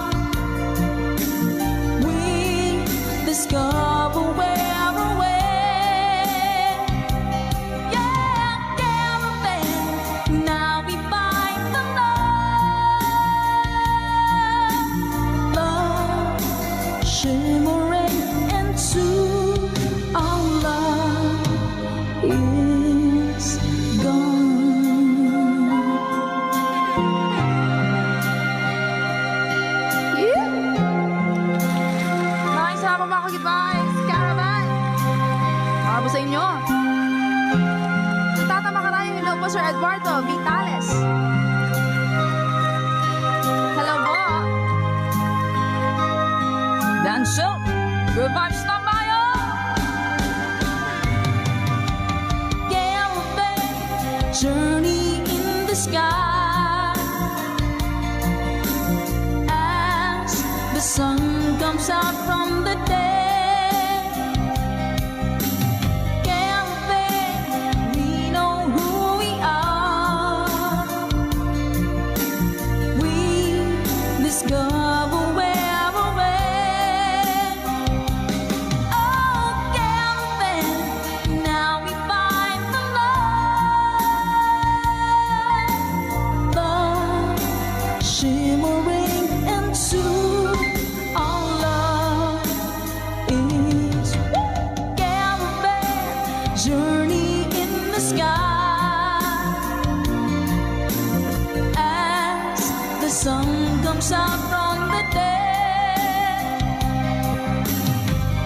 We discover where we're way. Yeah, caravan, now we find the love, love shimmering into our love is gone. Maraming salamat mga Ka-Good-Vibes. Caravan. Para po sa inyo. Sa Tata Makarayo, hello po Sir Eduardo Vitales. Hello po. Dancel, good vibes tambayo. Caravan journey in the sky as the sun comes out from the dead. Caravan, we know who we are. We discover where we're way. Oh, caravan, now we find the love, love shimmering into our love is caravan journey in the sky as the sun comes out from the dead.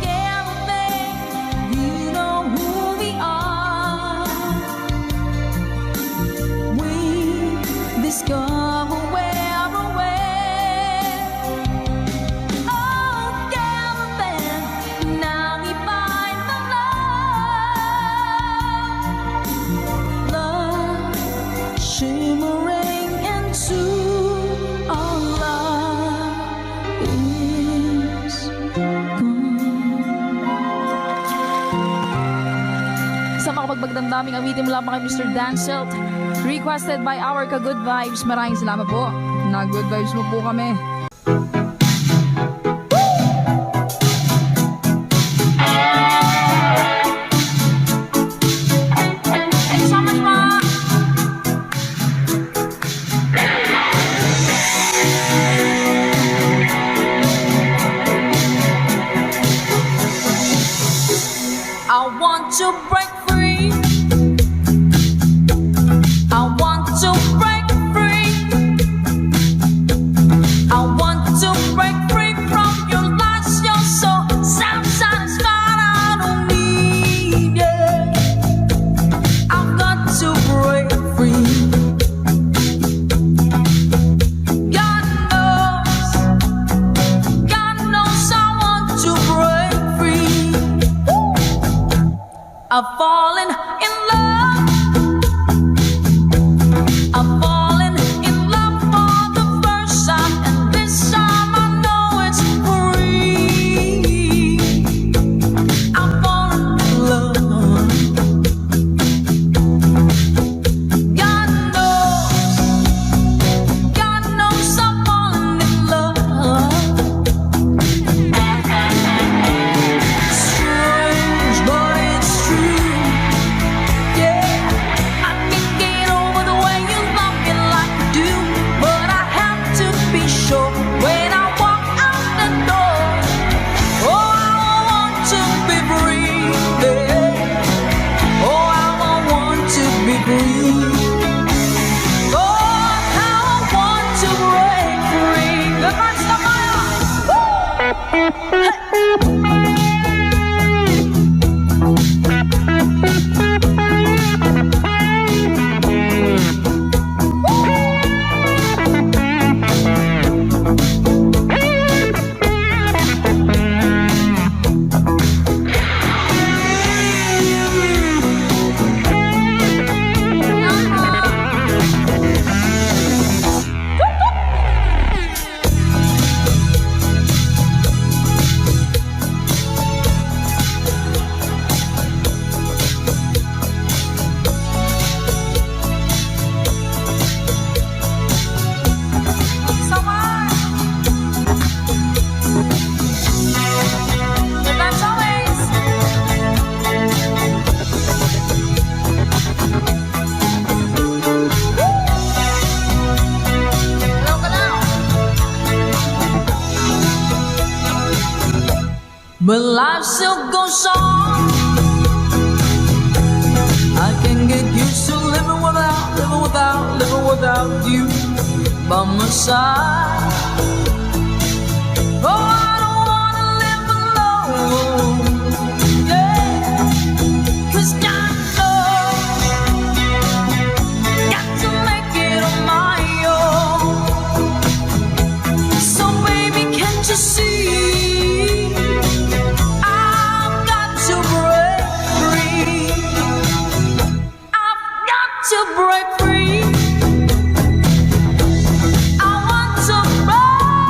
Caravan, we know who we are. We discover where we're way. Oh, caravan, now we find the love, love shimmering into our love is gone. Sa makapagbagdamdaming awitin mula pa kay Mr. Dancelt, requested by our Ka-Good-Vibes. Maraming salamat po. Na-good vibes mo po kami. Thank you so much po. I want to break free. I want to break free. I want to break free from your lies. You're so self-satisfied. I don't need it. I've got to break free. I've fallen in love. I've fallen in love for the first time, and this time I know it's free. I've fallen in love. God knows I've fallen in love. Strange, but it's true. Yeah, I can't get over the way you love me like you do, but I have to be sure when I walk out the door. Oh, I want to be free. Yeah. Oh, I want to be free. Oh, how I want to break free. Good night, Samaya. But life still goes on. I can get used to living without you by my side. Oh, I don't wanna live alone. Yeah, 'cause God knows, got to make it on my own. So baby, can't you see? To break free, I want to break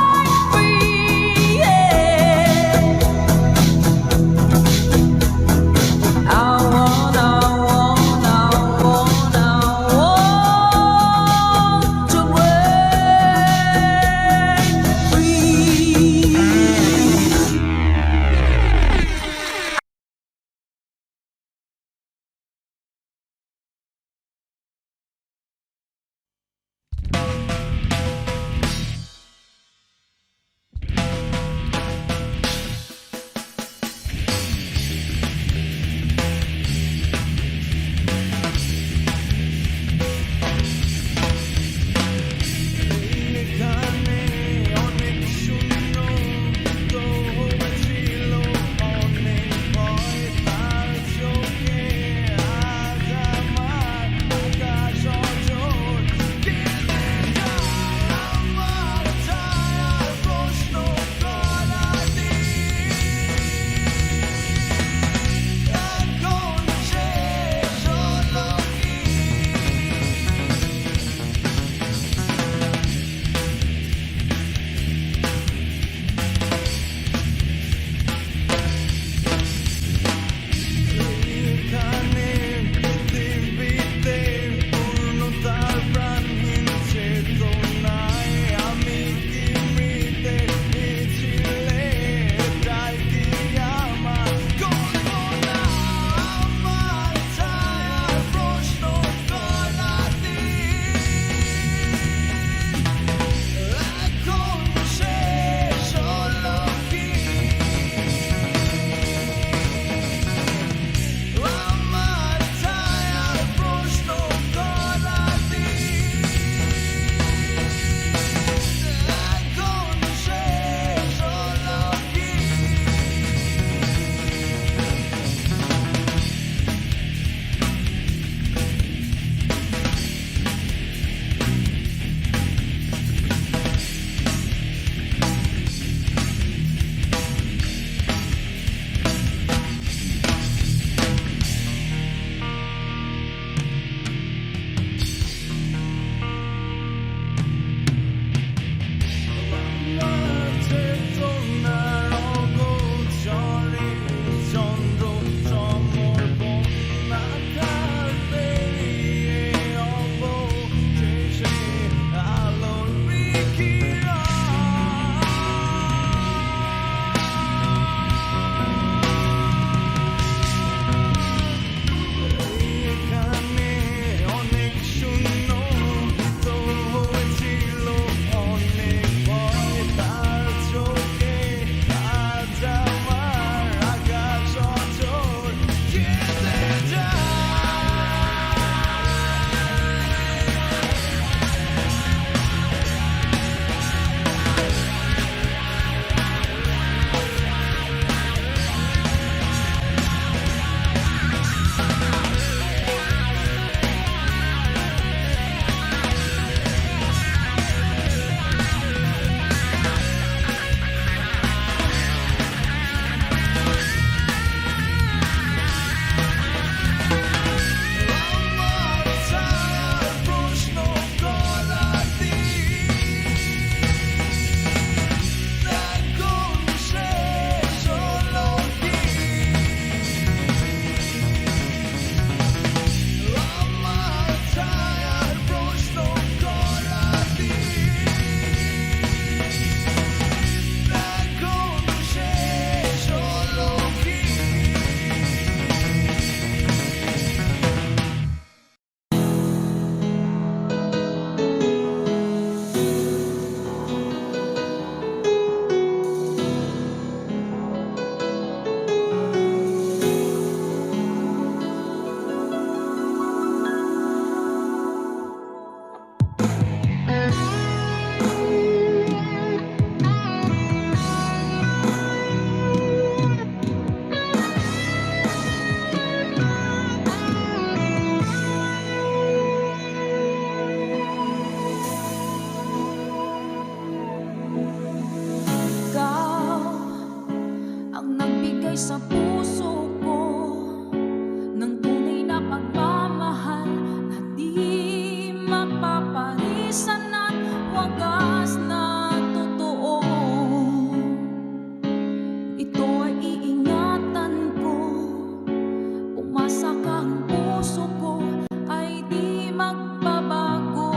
ang puso ko ay di magbabago.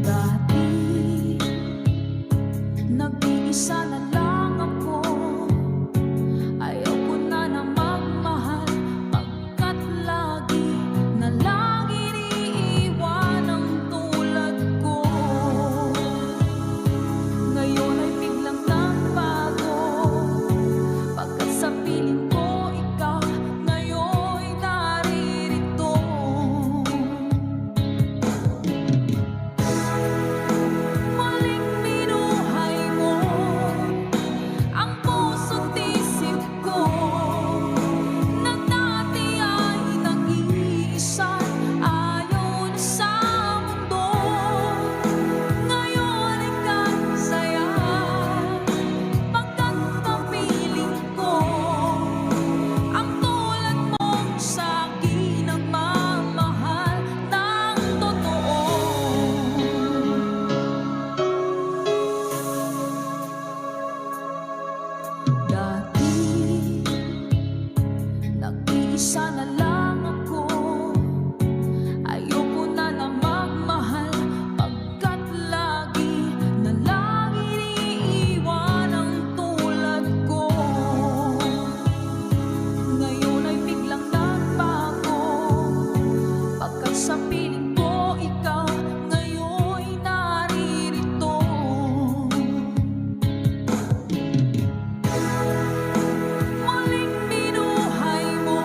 Dati, nag-iisa na lang ako. Ayaw ko na na magmahal, pagkat lagi na lang iniiwan ang tulad ko. Ngayon ay biglang nagbago, pagkat sa piling ko ikaw ngayon naririto. Muling binuhay mo ang puso't isip ko, na dati ay nag-iisa, ayaw na sa mundo. Ngayon ay kasaya, pagkat kapiling ko ang tulad mong sa'kin nagmamahal ng totoo. Dati, nag-iisa na lang ako. Ayoko na na magmahal, pagkat lagi na lang iniiwan ang tulad ko. Ngayon ay biglang nagbago, pagkat sa piling ko ikaw ngayon naririto. Muling binuhay mo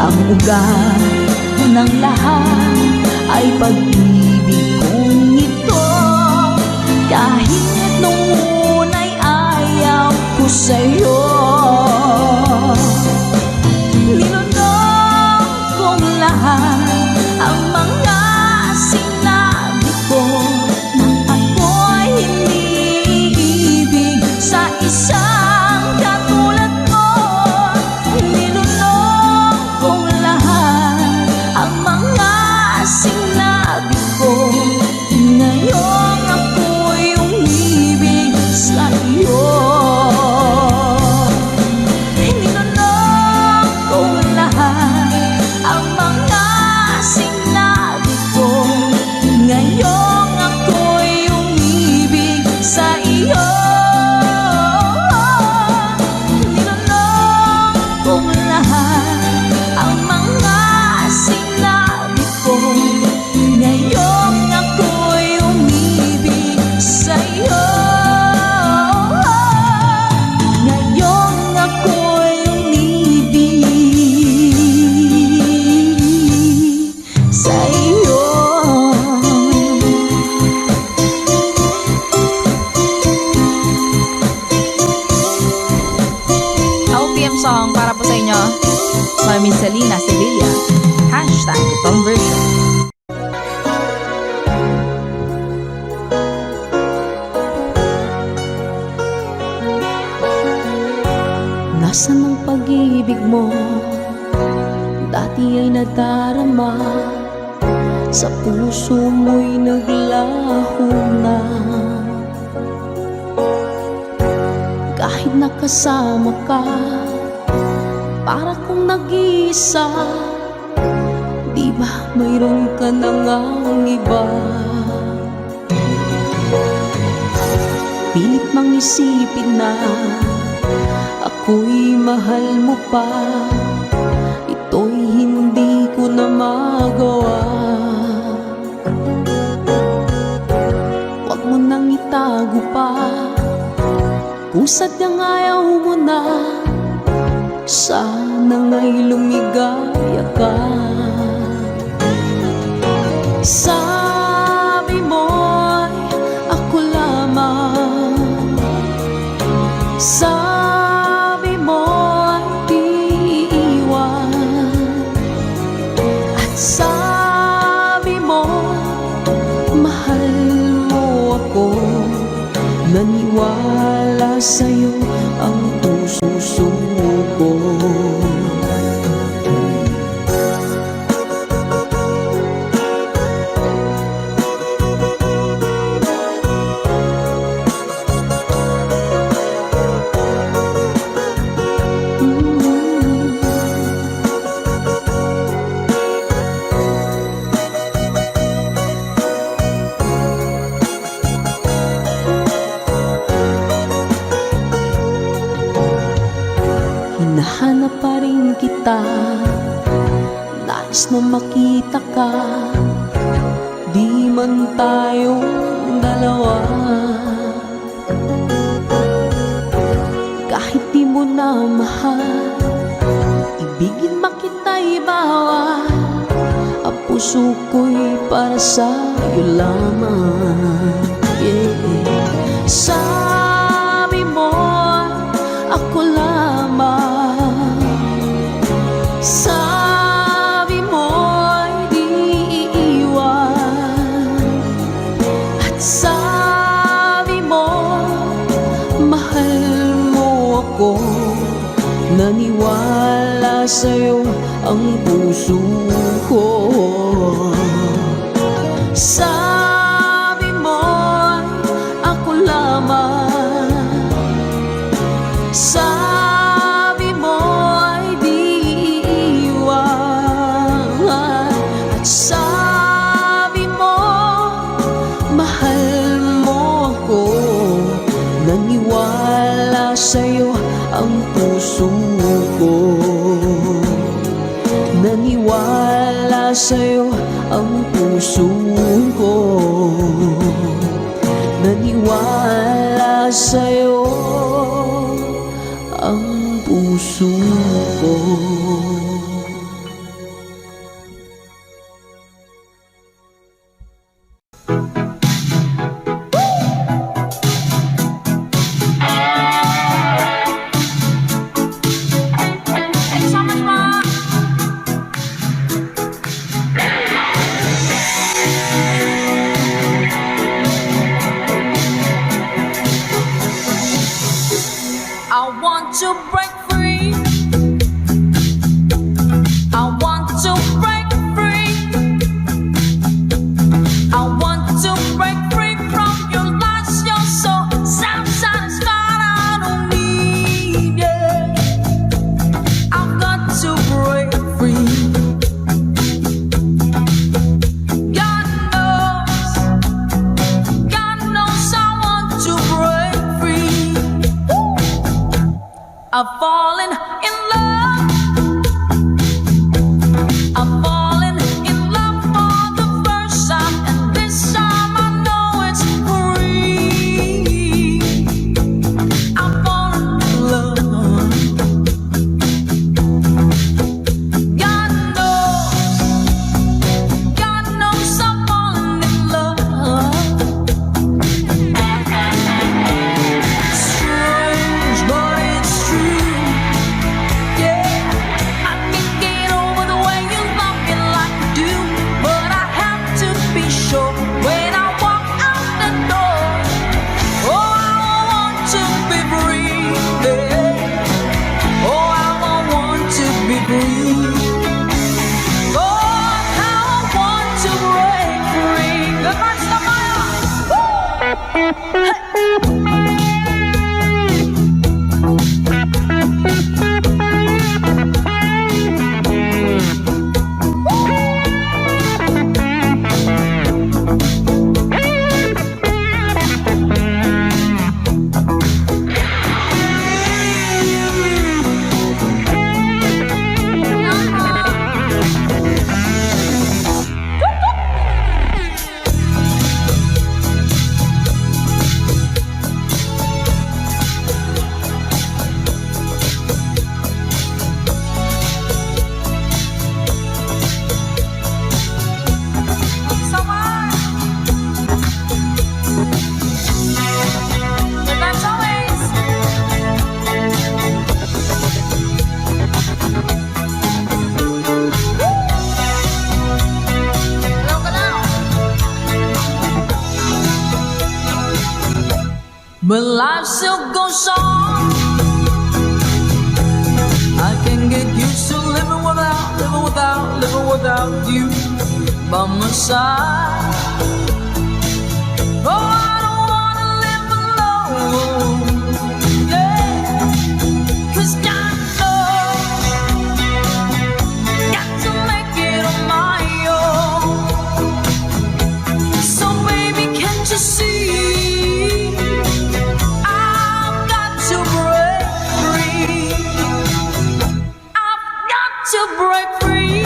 Ang ugat ng lahat ay pag-ibig kong ito. Kahit nung una'y ayaw ko sa'yo, linunok kong lahat ang mga sinabi ko nang ako'y hindi ibig sa isang katulad mo. Linunok kong lahat ang mga sinabi ko, ngayong ako'y umibig sa iyo. Linunok kong lahat ang mga sinabi ko, ngayong ako'y umibig sa iyo. Linunok kong lahat ang mga sinabi ko, ngayong ako'y umibig sa iyo. Ngayong ako'y umibig sa iyo. OPM song para po sa inyo, Mami Selena Sevilla. #conversion. Nasaan ang pag-ibig mo? Dati ay nadarama, sa puso mo'y naglaho na. Kahit nakasama ka, para kong nag-iisa. Di ba mayroon ka na ngang iba? Pilit mang isipin na ako'y mahal mo pa, ito'y hindi ko na magawa. Huwag mo nang itago pa, kung sadyang ayaw mo na, sana nga'y lumigaya ka. Sabi mo'y ako lamang, sabi mo'y di iwan, at sabi mo mahal mo ako. Naniwala sa'yo ang puso ko. Hinahanap pa rin kita, nais na makita ka, di man tayong dalawa. Kahit di mo na mahal, ibigin makita'y bawal. Ang puso ko'y para sa'yo lamang, yeah. Sabi mo ako lamang, sabi mo'y di iiwan, at sabi mo mahal mo ako. Naniwala sa'yo ang puso ko. Sabi mo'y ako lamang, sabi mo'y di iiwan, at sabi mo mahal mo ako. Naniwala sa'yo ang puso ko. Naniwala sa'yo ang puso ko. Naniwala sa'yo ang puso ko. free. Oh, how I want to break free. Goodbye, Samaya. But life still goes on. I can get used to living without you by my side. Oh, I don't wanna live alone, yeah. 'Cause God knows, got to make it on my own. So baby, can't you see? To break free,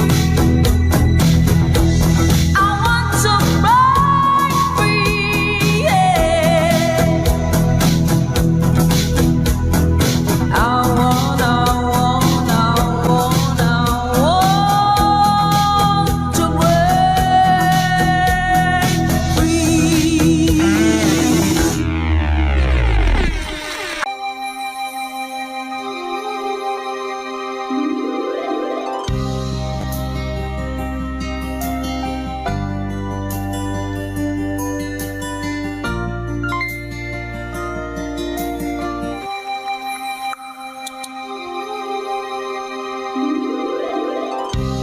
I want to break free, yeah. I want to break free.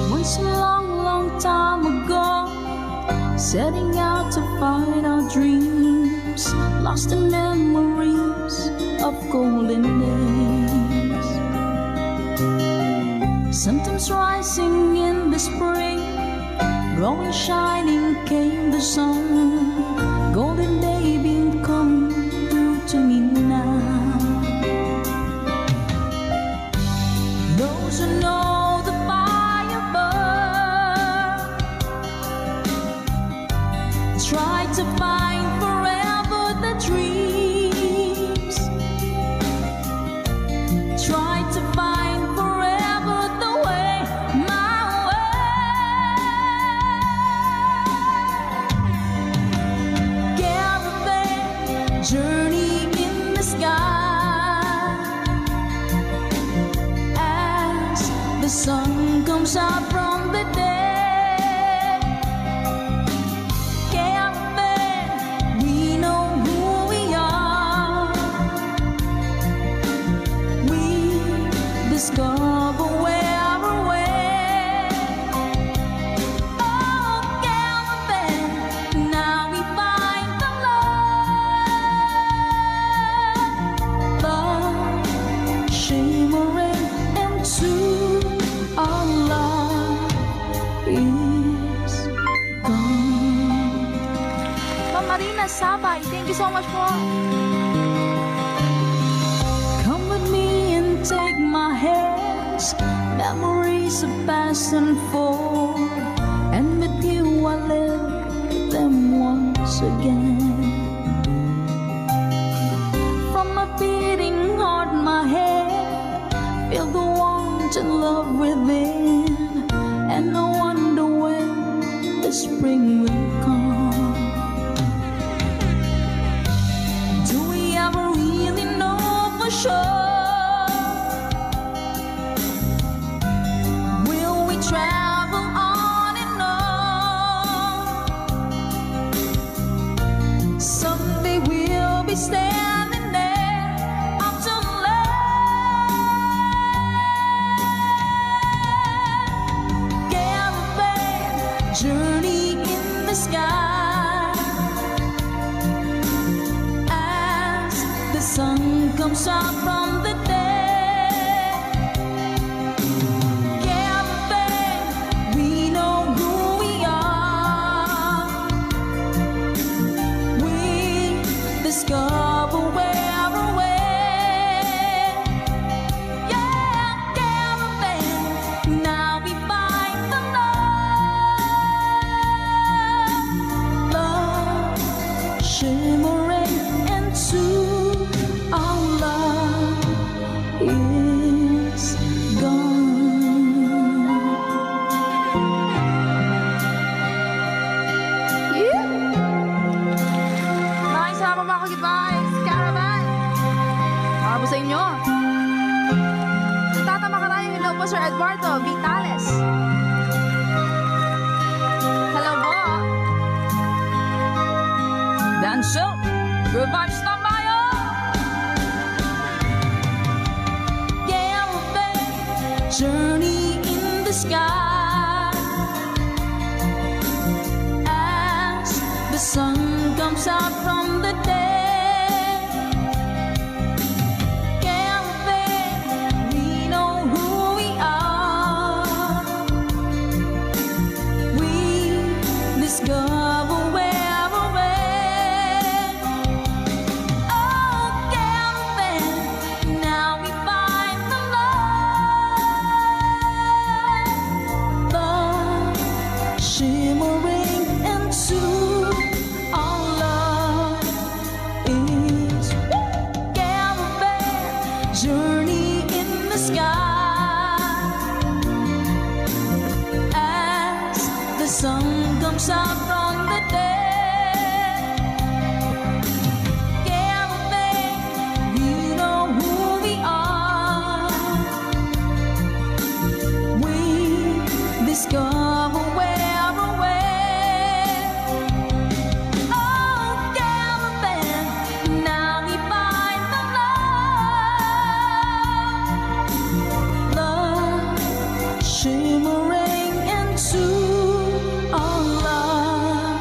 Once a long time ago, setting out to find our dreams, lost in memories of golden days. Sometimes rising in the spring, growing shining came the sun. Golden day been coming through to me now. Those who know the fire burn try to find forever the dreams, try to find forever the way, my way. Caravan journey in the sky as the sun comes out from the dead. Caravan, we know who we are. We discover where we're went. Oh, caravan, now we find the love shimmering into our life is gone. Ma'am Marina Sabay, thank you so much po. Come with me and take my hands. Memories of past unfold, and with you I live them once again. From my beating heart, my head, feel the warmth and love within, and I wonder when the spring will come. Do we ever really know for sure? Will we travel on and on? Someday we'll be standing there up to love. comes out from the dead. Caravan, we know who we are. We discover where we're went. Yeah, caravan, now we find the love, shimmering into our love is gone. Maraming salamat mga Kagit Vibes. Caravan. Para po sa inyo. Tata Makarayo, hello po Sir Eduardo Vitales. Hello po. Dancel, good vibes na tayo. Caravan, journey in the sky. As the sun comes out from the dead. Caravan, we know who we are. We discover where we're at. Oh, caravan, now we find the love, shimmering into our love is caravan, journey in the sky. As the sun comes out from the dead. Caravan, we know who we are. We discover where we're went. Oh, caravan, now we find the love, shimmering into our love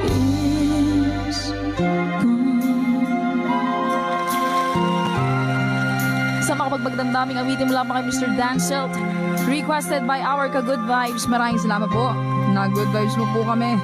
is gone. Sa makapagbagdamdaming awitin mula pa kay Mr. Dancelt. Requested by our Ka-Good Vibes. Maraming salamat po. Na good vibes mo po kami.